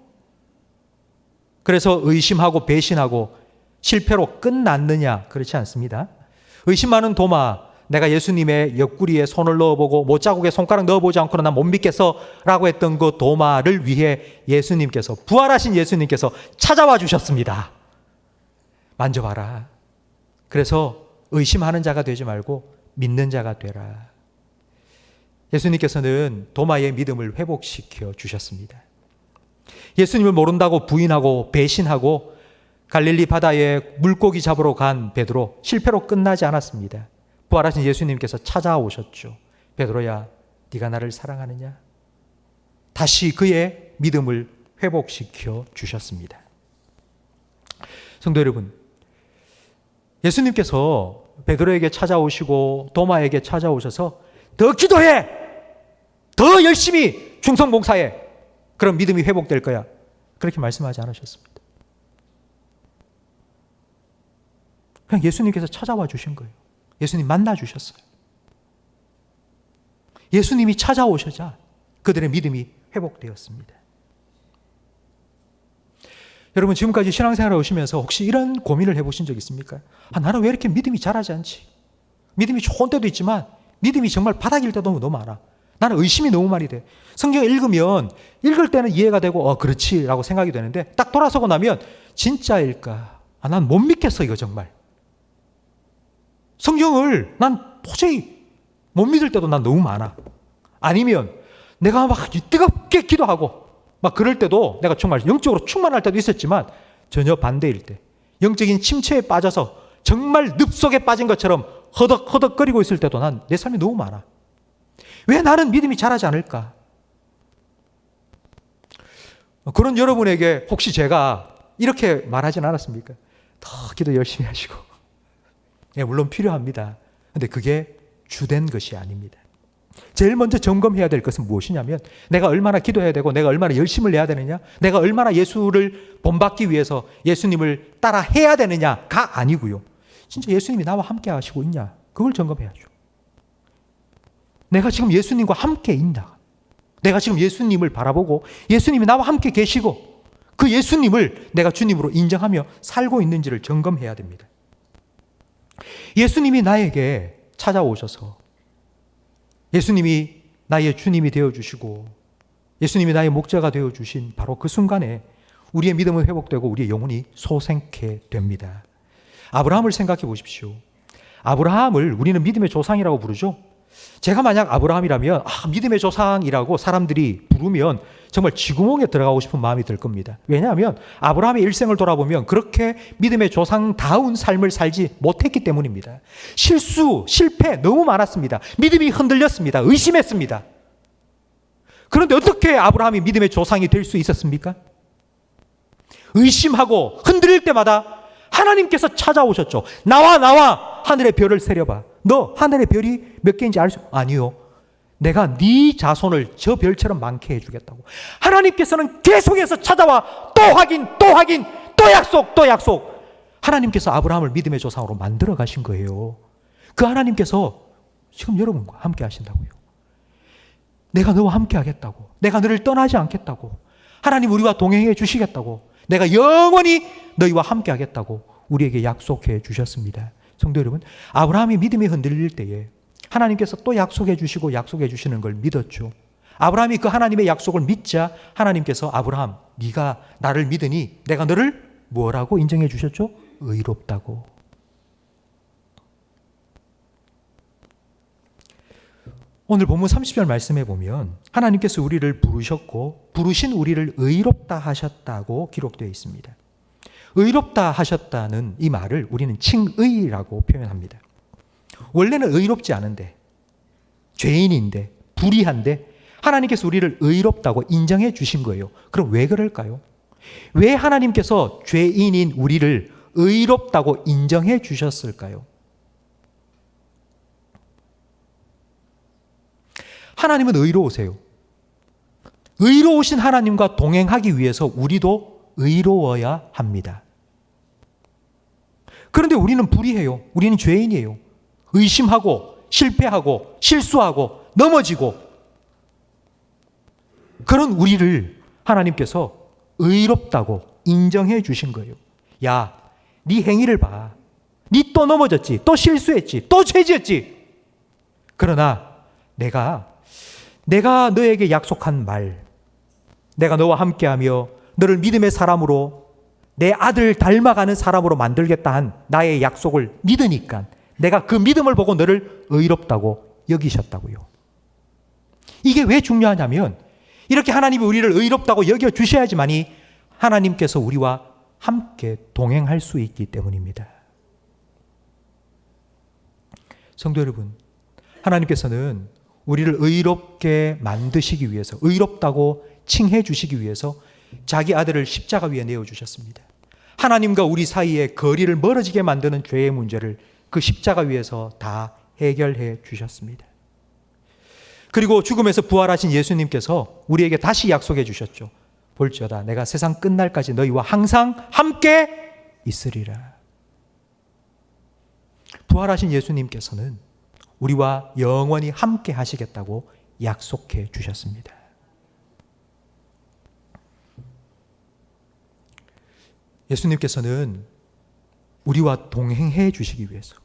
그래서 의심하고 배신하고 실패로 끝났느냐? 그렇지 않습니다. 의심 많은 도마, 내가 예수님의 옆구리에 손을 넣어보고 못자국에 손가락 넣어보지 않고는 난 못 믿겠어 라고 했던 그 도마를 위해 예수님께서, 부활하신 예수님께서 찾아와 주셨습니다. 만져봐라. 그래서 의심하는 자가 되지 말고 믿는 자가 되라. 예수님께서는 도마의 믿음을 회복시켜 주셨습니다. 예수님을 모른다고 부인하고 배신하고 갈릴리 바다에 물고기 잡으러 간 베드로, 실패로 끝나지 않았습니다. 부활하신 예수님께서 찾아오셨죠. 베드로야, 네가 나를 사랑하느냐? 다시 그의 믿음을 회복시켜 주셨습니다. 성도 여러분, 예수님께서 베드로에게 찾아오시고 도마에게 찾아오셔서 더 기도해! 더 열심히 충성봉사해! 그럼 믿음이 회복될 거야. 그렇게 말씀하지 않으셨습니다. 그냥 예수님께서 찾아와 주신 거예요. 예수님 만나 주셨어요. 예수님이 찾아오셔자 그들의 믿음이 회복되었습니다. 여러분, 지금까지 신앙생활을 오시면서 혹시 이런 고민을 해보신 적 있습니까? 나는 왜 이렇게 믿음이 자라지 않지? 믿음이 좋은 때도 있지만 믿음이 정말 바닥일 때도 너무 많아. 나는 의심이 너무 많이 돼. 성경을 읽으면 읽을 때는 이해가 되고 그렇지 라고 생각이 되는데 딱 돌아서고 나면 진짜일까? 난 못 믿겠어 이거 정말. 성경을 난 도저히 못 믿을 때도 난 너무 많아. 아니면 내가 막 뜨겁게 기도하고 막 그럴 때도 내가 정말 영적으로 충만할 때도 있었지만 전혀 반대일 때, 영적인 침체에 빠져서 정말 늪속에 빠진 것처럼 허덕허덕거리고 있을 때도 난 내 삶이 너무 많아. 왜 나는 믿음이 자라지 않을까? 그런 여러분에게 혹시 제가 이렇게 말하진 않았습니까? 더 기도 열심히 하시고. 네, 물론 필요합니다. 근데 그게 주된 것이 아닙니다. 제일 먼저 점검해야 될 것은 무엇이냐면 내가 얼마나 기도해야 되고 내가 얼마나 열심을 내야 되느냐, 내가 얼마나 예수를 본받기 위해서 예수님을 따라 해야 되느냐가 아니고요. 진짜 예수님이 나와 함께 하시고 있냐, 그걸 점검해야죠. 내가 지금 예수님과 함께 있나, 내가 지금 예수님을 바라보고 예수님이 나와 함께 계시고 그 예수님을 내가 주님으로 인정하며 살고 있는지를 점검해야 됩니다. 예수님이 나에게 찾아오셔서 예수님이 나의 주님이 되어주시고 예수님이 나의 목자가 되어주신 바로 그 순간에 우리의 믿음은 회복되고 우리의 영혼이 소생케 됩니다. 아브라함을 생각해 보십시오. 아브라함을 우리는 믿음의 조상이라고 부르죠. 제가 만약 아브라함이라면 믿음의 조상이라고 사람들이 부르면 정말 쥐구멍에 들어가고 싶은 마음이 들 겁니다. 왜냐하면 아브라함의 일생을 돌아보면 그렇게 믿음의 조상다운 삶을 살지 못했기 때문입니다. 실수, 실패 너무 많았습니다. 믿음이 흔들렸습니다. 의심했습니다. 그런데 어떻게 아브라함이 믿음의 조상이 될 수 있었습니까? 의심하고 흔들릴 때마다 하나님께서 찾아오셨죠. 나와 하늘의 별을 세려봐. 너 하늘의 별이 몇 개인지 알 수? 아니요. 내가 네 자손을 저 별처럼 많게 해주겠다고. 하나님께서는 계속해서 찾아와 또 확인, 또 약속. 하나님께서 아브라함을 믿음의 조상으로 만들어 가신 거예요. 그 하나님께서 지금 여러분과 함께 하신다고요. 내가 너와 함께 하겠다고. 내가 너를 떠나지 않겠다고. 하나님 우리와 동행해 주시겠다고. 내가 영원히 너희와 함께 하겠다고 우리에게 약속해 주셨습니다. 성도 여러분, 아브라함이 믿음이 흔들릴 때에 하나님께서 또 약속해 주시고 약속해 주시는 걸 믿었죠. 아브라함이 그 하나님의 약속을 믿자 하나님께서 아브라함, 네가 나를 믿으니 내가 너를 뭐라고 인정해 주셨죠? 의롭다고. 오늘 본문 30절 말씀에 보면 하나님께서 우리를 부르셨고 부르신 우리를 의롭다 하셨다고 기록되어 있습니다. 의롭다 하셨다는 이 말을 우리는 칭의라고 표현합니다. 원래는 의롭지 않은데, 죄인인데, 불의한데 하나님께서 우리를 의롭다고 인정해 주신 거예요. 그럼 왜 그럴까요? 왜 하나님께서 죄인인 우리를 의롭다고 인정해 주셨을까요? 하나님은 의로우세요. 의로우신 하나님과 동행하기 위해서 우리도 의로워야 합니다. 그런데 우리는 불의해요. 우리는 죄인이에요. 의심하고 실패하고 실수하고 넘어지고, 그런 우리를 하나님께서 의롭다고 인정해 주신 거예요. 야, 네 행위를 봐. 네 또 넘어졌지, 또 실수했지, 또 죄지었지. 그러나 내가 너에게 약속한 말, 내가 너와 함께하며 너를 믿음의 사람으로, 내 아들 닮아가는 사람으로 만들겠다 한 나의 약속을 믿으니까 내가 그 믿음을 보고 너를 의롭다고 여기셨다고요. 이게 왜 중요하냐면, 이렇게 하나님이 우리를 의롭다고 여겨주셔야지만이 하나님께서 우리와 함께 동행할 수 있기 때문입니다. 성도 여러분, 하나님께서는 우리를 의롭게 만드시기 위해서, 의롭다고 칭해 주시기 위해서 자기 아들을 십자가 위에 내어주셨습니다. 하나님과 우리 사이에 거리를 멀어지게 만드는 죄의 문제를 그 십자가 위에서 다 해결해 주셨습니다. 그리고 죽음에서 부활하신 예수님께서 우리에게 다시 약속해 주셨죠. 볼지어다 내가 세상 끝날까지 너희와 항상 함께 있으리라. 부활하신 예수님께서는 우리와 영원히 함께 하시겠다고 약속해 주셨습니다. 예수님께서는 우리와 동행해 주시기 위해서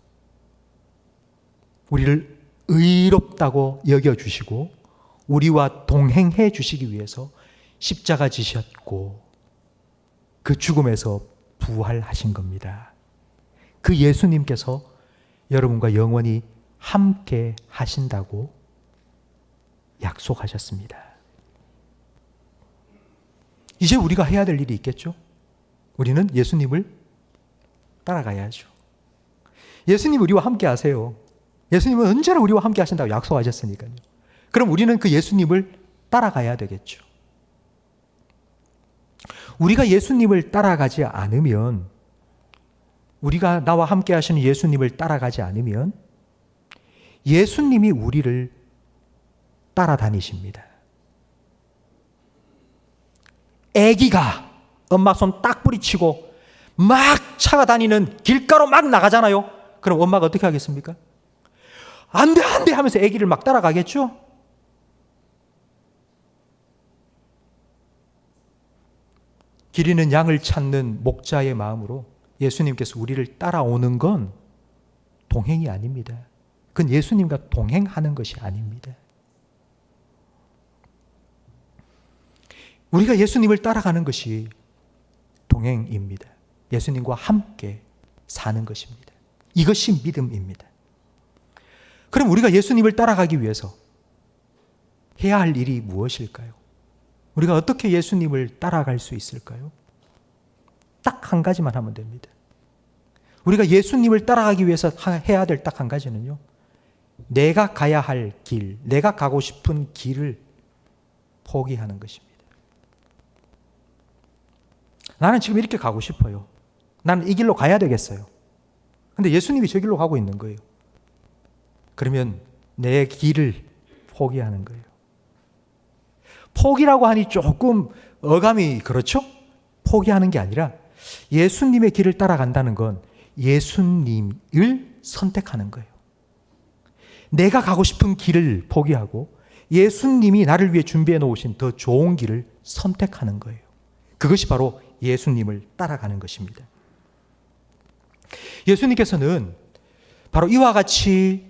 우리를 의롭다고 여겨주시고 우리와 동행해 주시기 위해서 십자가 지셨고 그 죽음에서 부활하신 겁니다. 그 예수님께서 여러분과 영원히 함께 하신다고 약속하셨습니다. 이제 우리가 해야 될 일이 있겠죠? 우리는 예수님을 따라가야죠. 예수님 우리와 함께 하세요. 예수님은 언제나 우리와 함께 하신다고 약속하셨으니까요. 그럼 우리는 그 예수님을 따라가야 되겠죠. 우리가 예수님을 따라가지 않으면, 우리가 나와 함께 하시는 예수님을 따라가지 않으면 예수님이 우리를 따라다니십니다. 아기가 엄마 손 딱 뿌리치고 막 차가 다니는 길가로 막 나가잖아요. 그럼 엄마가 어떻게 하겠습니까? 안 돼, 안 돼 하면서 아기를 막 따라가겠죠? 길 잃는 양을 찾는 목자의 마음으로 예수님께서 우리를 따라오는 건 동행이 아닙니다. 그건 예수님과 동행하는 것이 아닙니다. 우리가 예수님을 따라가는 것이 동행입니다. 예수님과 함께 사는 것입니다. 이것이 믿음입니다. 그럼 우리가 예수님을 따라가기 위해서 해야 할 일이 무엇일까요? 우리가 어떻게 예수님을 따라갈 수 있을까요? 딱 한 가지만 하면 됩니다. 우리가 예수님을 따라가기 위해서 해야 될 딱 한 가지는요, 내가 가야 할 길, 내가 가고 싶은 길을 포기하는 것입니다. 나는 지금 이렇게 가고 싶어요. 나는 이 길로 가야 되겠어요. 근데 예수님이 저 길로 가고 있는 거예요. 그러면 내 길을 포기하는 거예요. 포기라고 하니 조금 어감이 그렇죠? 포기하는 게 아니라 예수님의 길을 따라간다는 건 예수님을 선택하는 거예요. 내가 가고 싶은 길을 포기하고 예수님이 나를 위해 준비해 놓으신 더 좋은 길을 선택하는 거예요. 그것이 바로 예수님을 따라가는 것입니다. 예수님께서는 바로 이와 같이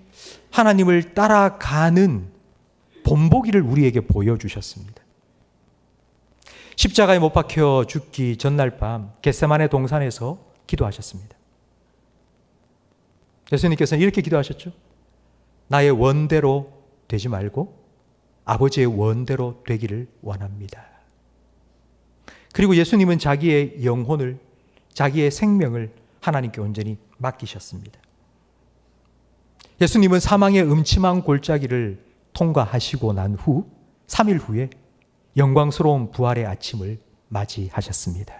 하나님을 따라가는 본보기를 우리에게 보여주셨습니다. 십자가에 못 박혀 죽기 전날 밤 겟세마네 동산에서 기도하셨습니다. 예수님께서는 이렇게 기도하셨죠. 나의 원대로 되지 말고 아버지의 원대로 되기를 원합니다. 그리고 예수님은 자기의 영혼을, 자기의 생명을 하나님께 온전히 맡기셨습니다. 예수님은 사망의 음침한 골짜기를 통과하시고 난 후 3일 후에 영광스러운 부활의 아침을 맞이하셨습니다.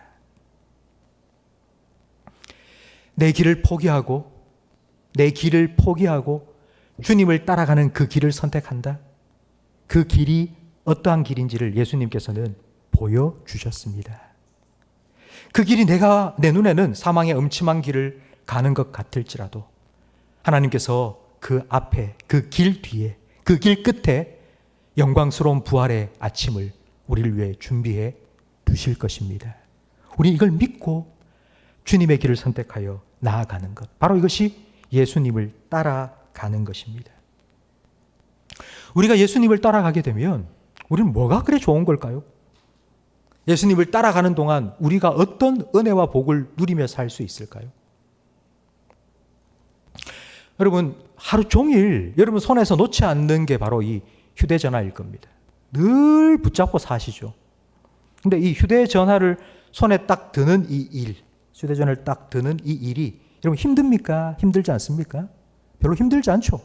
내 길을 포기하고 주님을 따라가는 그 길을 선택한다. 그 길이 어떠한 길인지를 예수님께서는 보여주셨습니다. 그 길이 내 눈에는 사망의 음침한 길을 가는 것 같을지라도 하나님께서 그 앞에, 그 길 뒤에, 그 길 끝에 영광스러운 부활의 아침을 우리를 위해 준비해 두실 것입니다. 우리 이걸 믿고 주님의 길을 선택하여 나아가는 것, 바로 이것이 예수님을 따라가는 것입니다. 우리가 예수님을 따라가게 되면 우리는 뭐가 그래 좋은 걸까요? 예수님을 따라가는 동안 우리가 어떤 은혜와 복을 누리며 살 수 있을까요? 여러분, 하루 종일 여러분 손에서 놓지 않는 게 바로 이 휴대전화일 겁니다. 늘 붙잡고 사시죠. 근데 이 휴대전화를 손에 딱 드는 이 일, 휴대전화를 딱 드는 이 일이 여러분 힘듭니까? 힘들지 않습니까? 별로 힘들지 않죠.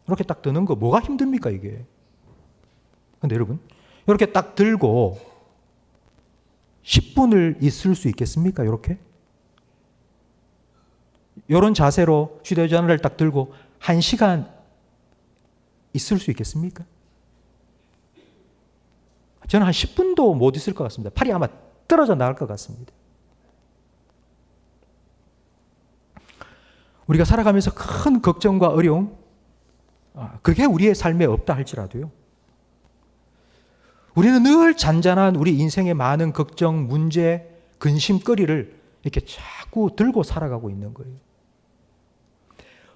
이렇게 딱 드는 거 뭐가 힘듭니까 이게? 근데 여러분 이렇게 딱 들고 10분을 있을 수 있겠습니까? 이렇게? 이런 자세로 휴대전화를 딱 들고 1시간 있을 수 있겠습니까? 저는 한 10분도 못 있을 것 같습니다. 팔이 아마 떨어져 나갈 것 같습니다. 우리가 살아가면서 큰 걱정과 어려움, 그게 우리의 삶에 없다 할지라도요, 우리는 늘 잔잔한 우리 인생의 많은 걱정, 문제, 근심거리를 이렇게 자꾸 들고 살아가고 있는 거예요.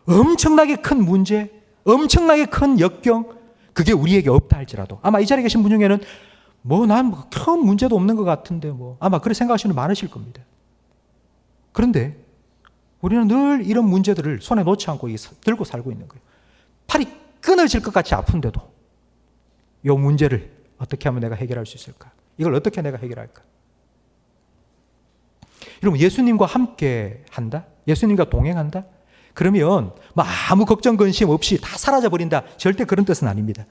엄청나게 큰 문제, 엄청나게 큰 역경, 그게 우리에게 없다 할지라도 아마 이 자리에 계신 분 중에는 난 큰 문제도 없는 것 같은데 아마 그렇게 생각하시는 분 많으실 겁니다. 그런데 우리는 늘 이런 문제들을 손에 놓지 않고 들고 살고 있는 거예요. 팔이 끊어질 것 같이 아픈데도 이 문제를 어떻게 하면 내가 해결할 수 있을까? 이걸 어떻게 내가 해결할까? 여러분, 예수님과 함께 한다? 예수님과 동행한다? 그러면 아무 걱정 근심 없이 다 사라져 버린다. 절대 그런 뜻은 아닙니다.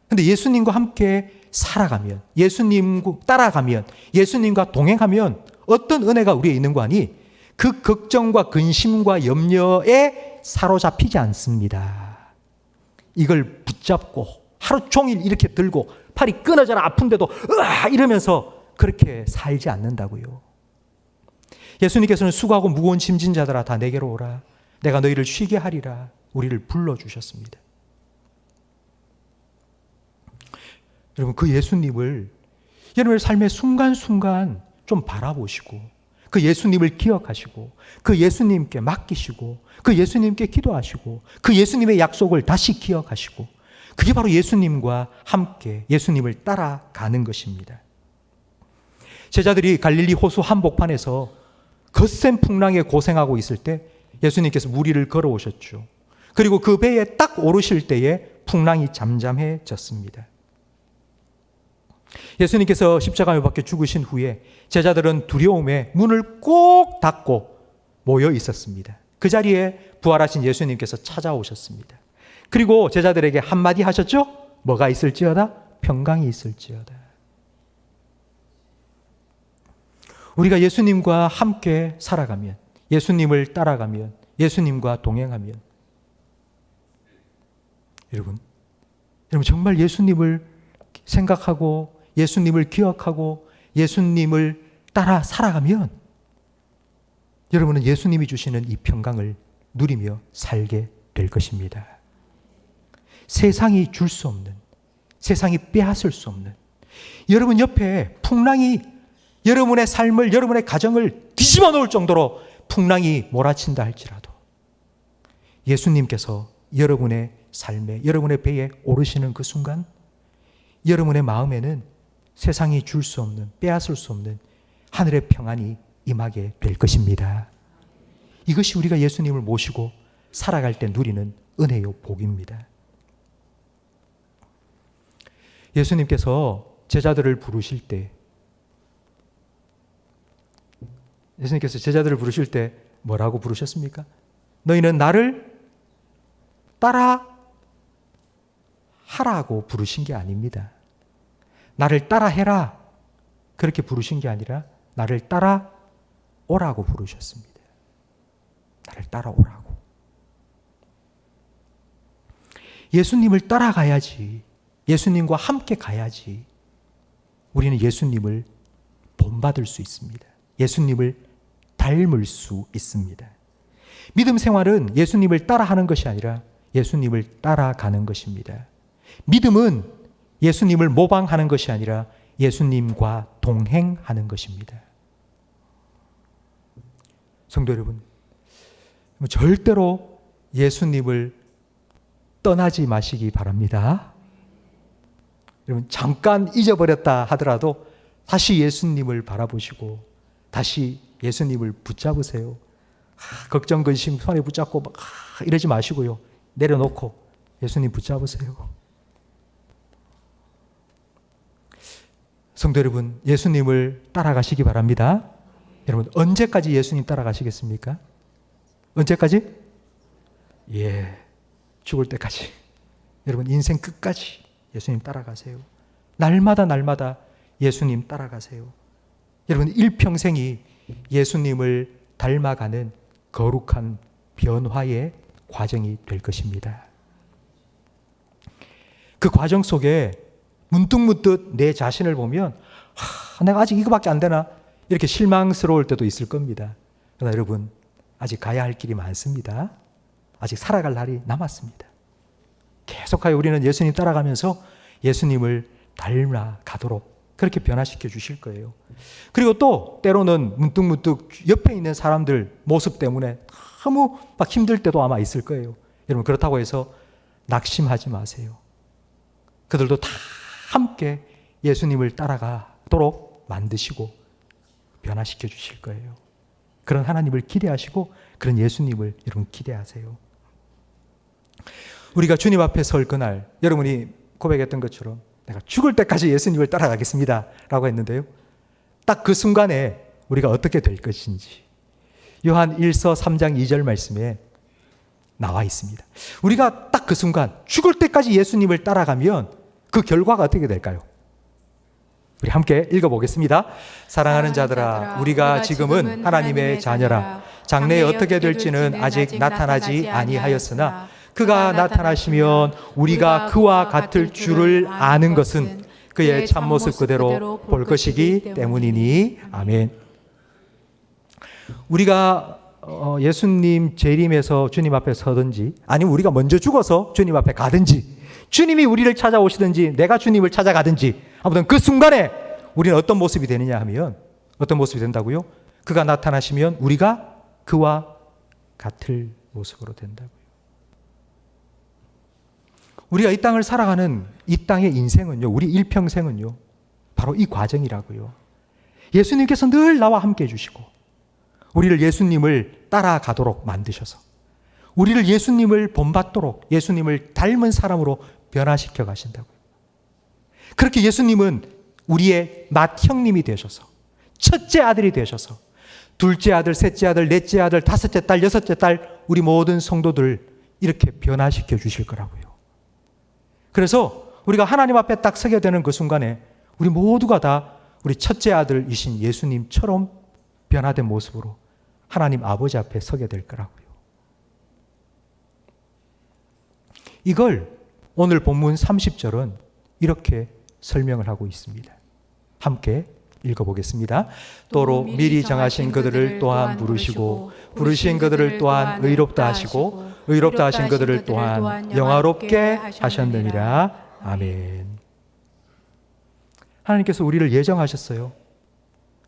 근데 예수님과 함께 살아가면, 예수님 따라가면, 예수님과 동행하면 어떤 은혜가 우리에 있는 거 아니? 그 걱정과 근심과 염려에 사로잡히지 않습니다. 이걸 붙잡고 하루 종일 이렇게 들고 팔이 끊어져라 아픈데도 이러면서 그렇게 살지 않는다고요. 예수님께서는 수고하고 무거운 짐진 자들아 다 내게로 오라. 내가 너희를 쉬게 하리라. 우리를 불러주셨습니다. 여러분, 그 예수님을 여러분의 삶의 순간순간 좀 바라보시고 그 예수님을 기억하시고 그 예수님께 맡기시고 그 예수님께 기도하시고 그 예수님의 약속을 다시 기억하시고, 그게 바로 예수님과 함께 예수님을 따라가는 것입니다. 제자들이 갈릴리 호수 한복판에서 거센 풍랑에 고생하고 있을 때 예수님께서 무리를 걸어오셨죠. 그리고 그 배에 딱 오르실 때에 풍랑이 잠잠해졌습니다. 예수님께서 십자가에 박혀 죽으신 후에 제자들은 두려움에 문을 꼭 닫고 모여 있었습니다. 그 자리에 부활하신 예수님께서 찾아오셨습니다. 그리고 제자들에게 한마디 하셨죠? 뭐가 있을지어다? 평강이 있을지어다. 우리가 예수님과 함께 살아가면, 예수님을 따라가면, 예수님과 동행하면, 여러분 정말 예수님을 생각하고 예수님을 기억하고 예수님을 따라 살아가면 여러분은 예수님이 주시는 이 평강을 누리며 살게 될 것입니다. 세상이 줄 수 없는, 세상이 빼앗을 수 없는, 여러분 옆에 풍랑이 여러분의 삶을, 여러분의 가정을 뒤집어 놓을 정도로 풍랑이 몰아친다 할지라도 예수님께서 여러분의 삶에, 여러분의 배에 오르시는 그 순간 여러분의 마음에는 세상이 줄 수 없는, 빼앗을 수 없는 하늘의 평안이 임하게 될 것입니다. 이것이 우리가 예수님을 모시고 살아갈 때 누리는 은혜요 복입니다. 예수님께서 제자들을 부르실 때 뭐라고 부르셨습니까? 너희는 나를 따라 하라고 부르신 게 아닙니다. 나를 따라 해라 그렇게 부르신 게 아니라 나를 따라 오라고 부르셨습니다. 나를 따라 오라고. 예수님을 따라가야지. 예수님과 함께 가야지. 우리는 예수님을 본받을 수 있습니다. 예수님을 닮을 수 있습니다. 믿음 생활은 예수님을 따라하는 것이 아니라 예수님을 따라가는 것입니다. 믿음은 예수님을 모방하는 것이 아니라 예수님과 동행하는 것입니다. 성도 여러분, 절대로 예수님을 떠나지 마시기 바랍니다. 여러분, 잠깐 잊어버렸다 하더라도 다시 예수님을 바라보시고 다시 예수님을 붙잡으세요. 걱정, 근심 손에 붙잡고 막 이러지 마시고요. 내려놓고 예수님 붙잡으세요. 성도 여러분, 예수님을 따라가시기 바랍니다. 여러분, 언제까지 예수님 따라가시겠습니까? 언제까지? 죽을 때까지. 여러분, 인생 끝까지 예수님 따라가세요. 날마다 예수님 따라가세요. 여러분, 일평생이 예수님을 닮아가는 거룩한 변화의 과정이 될 것입니다. 그 과정 속에 문득문득 내 자신을 보면 내가 아직 이거밖에 안 되나? 이렇게 실망스러울 때도 있을 겁니다. 그러나 여러분, 아직 가야 할 길이 많습니다. 아직 살아갈 날이 남았습니다. 계속하여 우리는 예수님 따라가면서 예수님을 닮아가도록 그렇게 변화시켜 주실 거예요. 그리고 또 때로는 문득문득 옆에 있는 사람들 모습 때문에 너무 막 힘들 때도 아마 있을 거예요. 여러분, 그렇다고 해서 낙심하지 마세요. 그들도 다 함께 예수님을 따라가도록 만드시고 변화시켜 주실 거예요. 그런 하나님을 기대하시고 그런 예수님을 여러분 기대하세요. 우리가 주님 앞에 설 그날, 여러분이 고백했던 것처럼 내가 죽을 때까지 예수님을 따라가겠습니다 라고 했는데요, 딱 그 순간에 우리가 어떻게 될 것인지 요한 1서 3장 2절 말씀에 나와 있습니다. 우리가 딱 그 순간 죽을 때까지 예수님을 따라가면 그 결과가 어떻게 될까요? 우리 함께 읽어보겠습니다. 사랑하는 자들아, 우리가 지금은 하나님의 자녀라. 장래에 어떻게 될지는 아직 나타나지 아니하였으나 그가 나타나시면 우리가 그와 같을 줄을 아는 것은 그의 참모습 그대로 볼 것이기 때문이니. 아멘. 우리가 예수님 재림에서 주님 앞에 서든지, 아니면 우리가 먼저 죽어서 주님 앞에 가든지, 주님이 우리를 찾아오시든지 내가 주님을 찾아가든지, 아무튼 그 순간에 우리는 어떤 모습이 되느냐 하면, 어떤 모습이 된다고요? 그가 나타나시면 우리가 그와 같을 모습으로 된다고요. 우리가 이 땅을 살아가는 이 땅의 인생은요, 우리 일평생은요, 바로 이 과정이라고요. 예수님께서 늘 나와 함께 해주시고 우리를 예수님을 따라가도록 만드셔서 우리를 예수님을 본받도록 예수님을 닮은 사람으로 변화시켜 가신다고요. 그렇게 예수님은 우리의 맏형님이 되셔서 첫째 아들이 되셔서 둘째 아들, 셋째 아들, 넷째 아들, 다섯째 딸, 여섯째 딸, 우리 모든 성도들 이렇게 변화시켜 주실 거라고요. 그래서 우리가 하나님 앞에 딱 서게 되는 그 순간에 우리 모두가 다 우리 첫째 아들이신 예수님처럼 변화된 모습으로 하나님 아버지 앞에 서게 될 거라고요. 이걸 오늘 본문 30절은 이렇게 설명을 하고 있습니다. 함께 읽어보겠습니다. 또로 미리 정하신 그들을 또한 부르시고 부르신 그들을 또한 의롭다 하시고 의롭다 하신 그들을 또한 영화롭게 하셨느니라. 아멘. 하나님께서 우리를 예정하셨어요.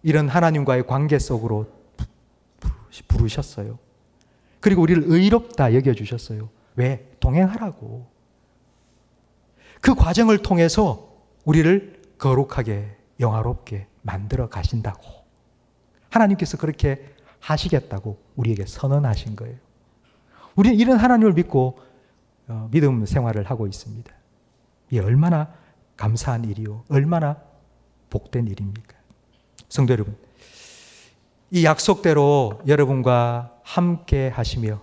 이런 하나님과의 관계 속으로 부르셨어요. 그리고 우리를 의롭다 여겨주셨어요. 왜? 동행하라고. 그 과정을 통해서 우리를 거룩하게 영화롭게 만들어 가신다고. 하나님께서 그렇게 하시겠다고 우리에게 선언하신 거예요. 우리는 이런 하나님을 믿고 믿음 생활을 하고 있습니다. 이 얼마나 감사한 일이요. 얼마나 복된 일입니까? 성도 여러분, 이 약속대로 여러분과 함께 하시며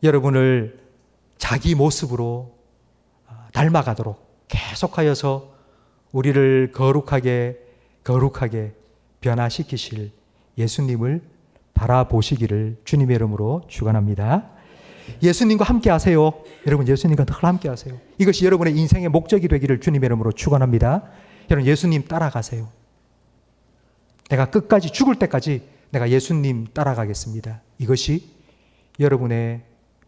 여러분을 자기 모습으로 닮아가도록 계속하여서 우리를 거룩하게 변화시키실 예수님을 바라보시기를 주님의 이름으로 축원합니다. 예수님과 함께 하세요. 여러분, 예수님과 늘 함께 하세요. 이것이 여러분의 인생의 목적이 되기를 주님의 이름으로 축원합니다. 여러분, 예수님 따라가세요. 내가 끝까지 죽을 때까지 내가 예수님 따라가겠습니다. 이것이 여러분의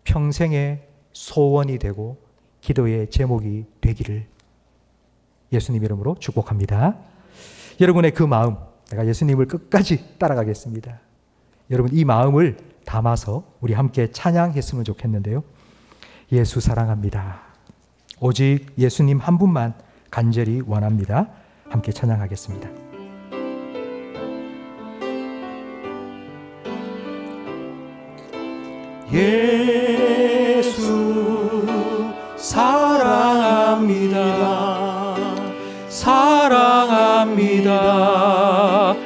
평생의 소원이 되고 기도의 제목이 되기를 예수님 이름으로 축복합니다. 여러분의 그 마음, 내가 예수님을 끝까지 따라가겠습니다. 여러분, 이 마음을 담아서 우리 함께 찬양했으면 좋겠는데요. 예수 사랑합니다. 오직 예수님 한 분만 간절히 원합니다. 함께 찬양하겠습니다. 예수 사랑합니다. 사랑합니다.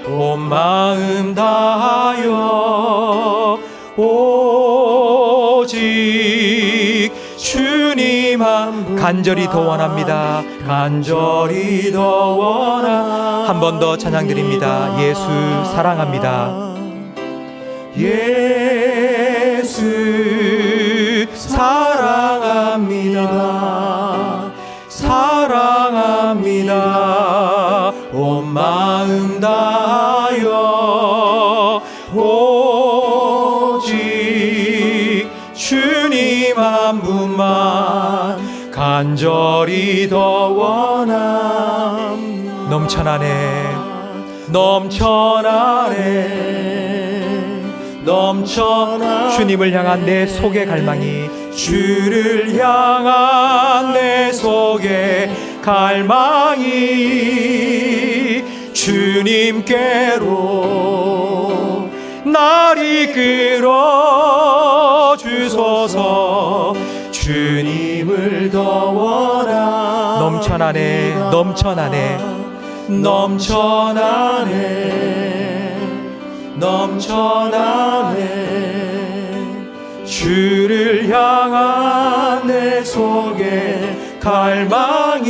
온 마음 다하여 오직 주님 한 분 간절히 더 원합니다. 간절히 더 원합니다. 한 번 더 찬양 드립니다. 예수 사랑합니다. 예수 사랑합니다. 사랑합니다. 온 마음 다하여 오직 주님 한 분만 간절히 더 원합니다. 넘쳐나네 주님을 향한 내 속의 갈망이 주를 향한 내 속의 갈망이 주님께로 날 이끌어 주소서. 주님을 더 원하 넘쳐나네 주를 향한 내 속의 갈망이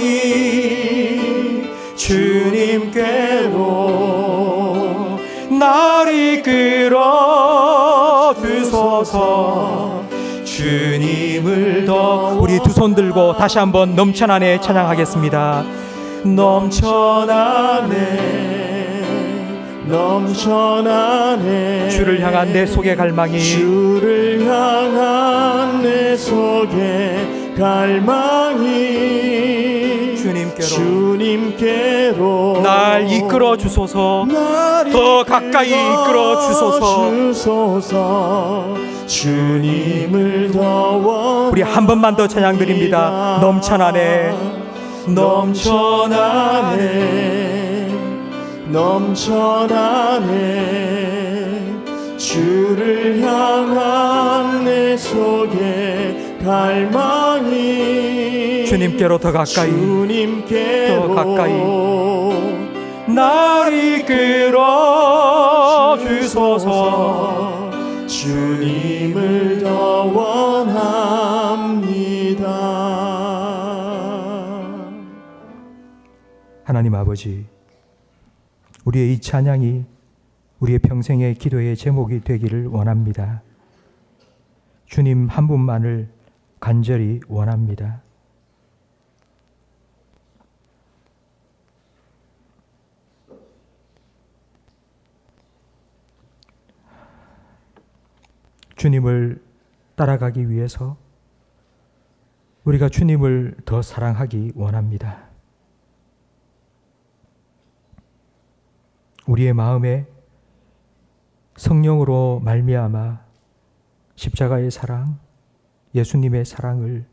주님께로 날 이끌어 주소서. 주님을 더 우리 두 손 들고 다시 한번 넘쳐나네 찬양하겠습니다. 넘쳐나네 주를 향한 내 속의 갈망이 주를 향한 내 속의 갈망이 주님께로 날 이끌어 주소서. 더 가까이 이끌어 주소서. 주님을 더 원합니다. 우리 한 번만 더 찬양 드립니다. 넘쳐나네 주를 향한 내 속의 갈망이 주님께로 더 가까이 날 이끌어 주소서. 주님을 더 원합니다. 하나님 아버지, 우리의 이 찬양이 우리의 평생의 기도의 제목이 되기를 원합니다. 주님 한 분만을 간절히 원합니다. 주님을 따라가기 위해서 우리가 주님을 더 사랑하기 원합니다. 우리의 마음에 성령으로 말미암아 십자가의 사랑, 예수님의 사랑을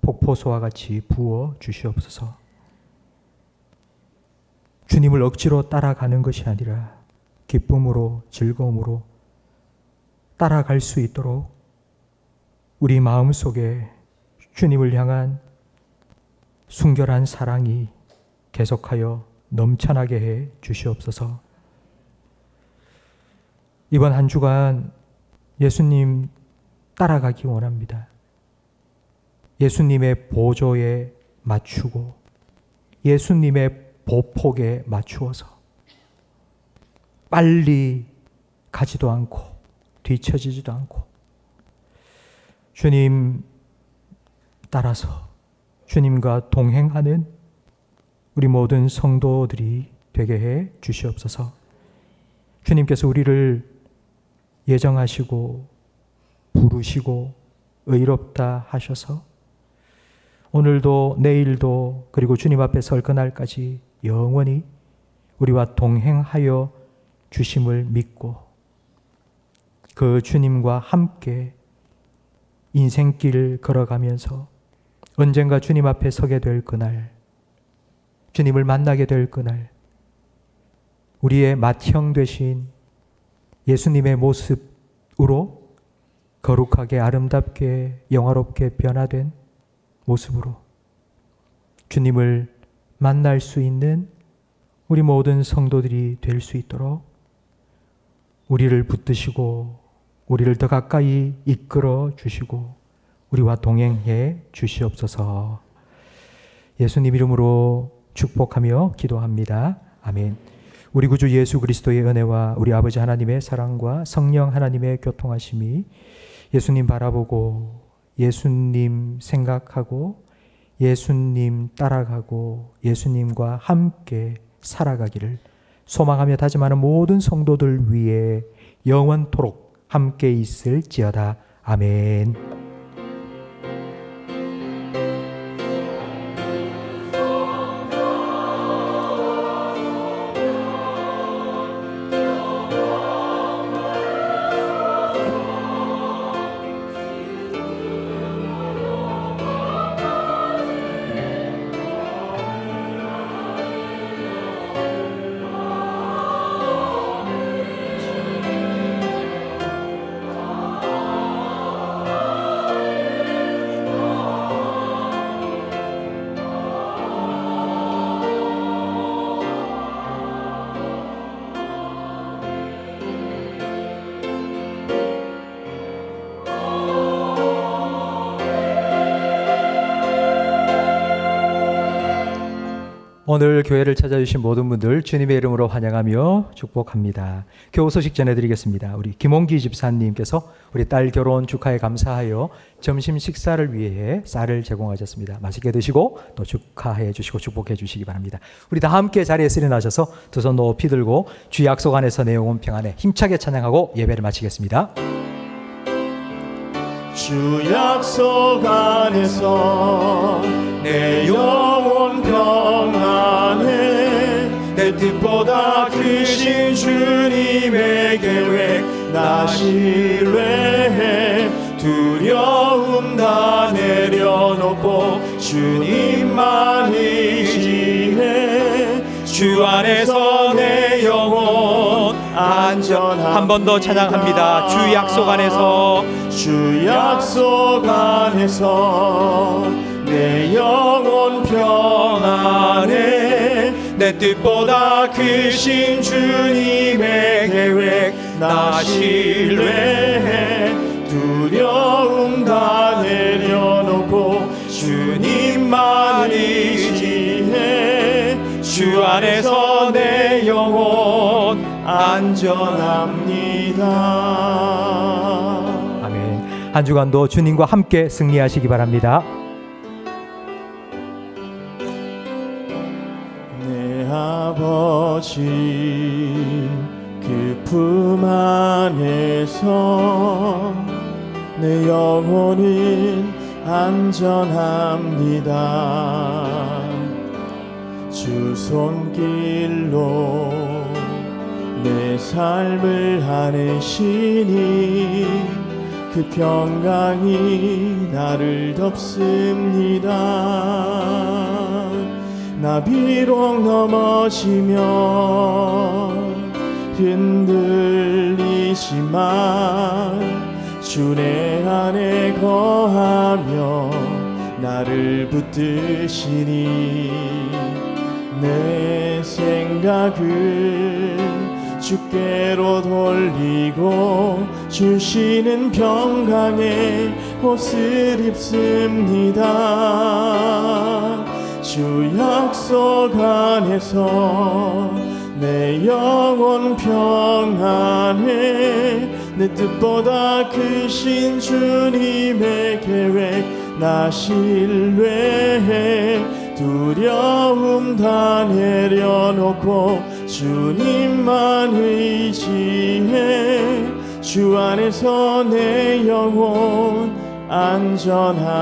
폭포수와 같이 부어 주시옵소서. 주님을 억지로 따라가는 것이 아니라 기쁨으로, 즐거움으로 따라갈 수 있도록 우리 마음속에 주님을 향한 순결한 사랑이 계속하여 넘쳐나게 해 주시옵소서. 이번 한 주간 예수님 따라가기 원합니다. 예수님의 보조에 맞추고 예수님의 보폭에 맞추어서 빨리 가지도 않고 뒤처지지도 않고 주님 따라서 주님과 동행하는 우리 모든 성도들이 되게 해 주시옵소서. 주님께서 우리를 예정하시고 부르시고 의롭다 하셔서 오늘도 내일도 그리고 주님 앞에 설 그날까지 영원히 우리와 동행하여 주심을 믿고 그 주님과 함께 인생길 걸어가면서 언젠가 주님 앞에 서게 될 그날, 주님을 만나게 될 그날, 우리의 맏형 되신 예수님의 모습으로 거룩하게 아름답게 영화롭게 변화된 모습으로 주님을 만날 수 있는 우리 모든 성도들이 될 수 있도록 우리를 붙드시고 우리를 더 가까이 이끌어 주시고 우리와 동행해 주시옵소서. 예수님 이름으로 축복하며 기도합니다. 아멘. 우리 구주 예수 그리스도의 은혜와 우리 아버지 하나님의 사랑과 성령 하나님의 교통하심이 예수님 바라보고 예수님 생각하고 예수님 따라가고 예수님과 함께 살아가기를 소망하며 다짐하는 모든 성도들 위해 영원토록 함께 있을지어다. 아멘. 오늘 교회를 찾아주신 모든 분들 주님의 이름으로 환영하며 축복합니다. 교우 소식 전해드리겠습니다. 우리 김홍기 집사님께서 우리 딸 결혼 축하에 감사하여 점심 식사를 위해 쌀을 제공하셨습니다. 맛있게 드시고 또 축하해 주시고 축복해 주시기 바랍니다. 우리 다 함께 자리에서 일어나셔서 두 손 높이 들고 주 약속 안에서 내 영혼 평안에 힘차게 찬양하고 예배를 마치겠습니다. 주 약속 안에서 내 영혼 평안해 내 뜻보다 크신 주님의 계획 나 신뢰해 두려움 다 내려놓고 주님만 의지해 주 안에서 내 영혼 안전합니다. 한 번 더 찬양합니다. 주 약속 안에서 주 약속 안에서 내 영혼 평안해 내 뜻보다 크신 주님의 계획 나 신뢰해 두려움 다 내려놓고 주님만 의지해 주 안에서 내 영혼 안전합니다. 아멘. 한 주간도 주님과 함께 승리하시기 바랍니다. 내 아버지 그 품 안에서 내 영혼은 안전합니다. 주 손길로 내 삶을 하시니 그 평강이 나를 덮습니다. 나 비록 넘어지면 흔들리지만 주 내 안에 거하며 나를 붙드시니 내 생각을 주께로 돌리고 주시는 평강의 옷을 입습니다. 주 약속 안에서 내 영혼 평안해 내 뜻보다 크신 주님의 계획 나 신뢰해 두려움 다 내려놓고 주님만 의지해 주 안에서 내 영혼 안전합니다.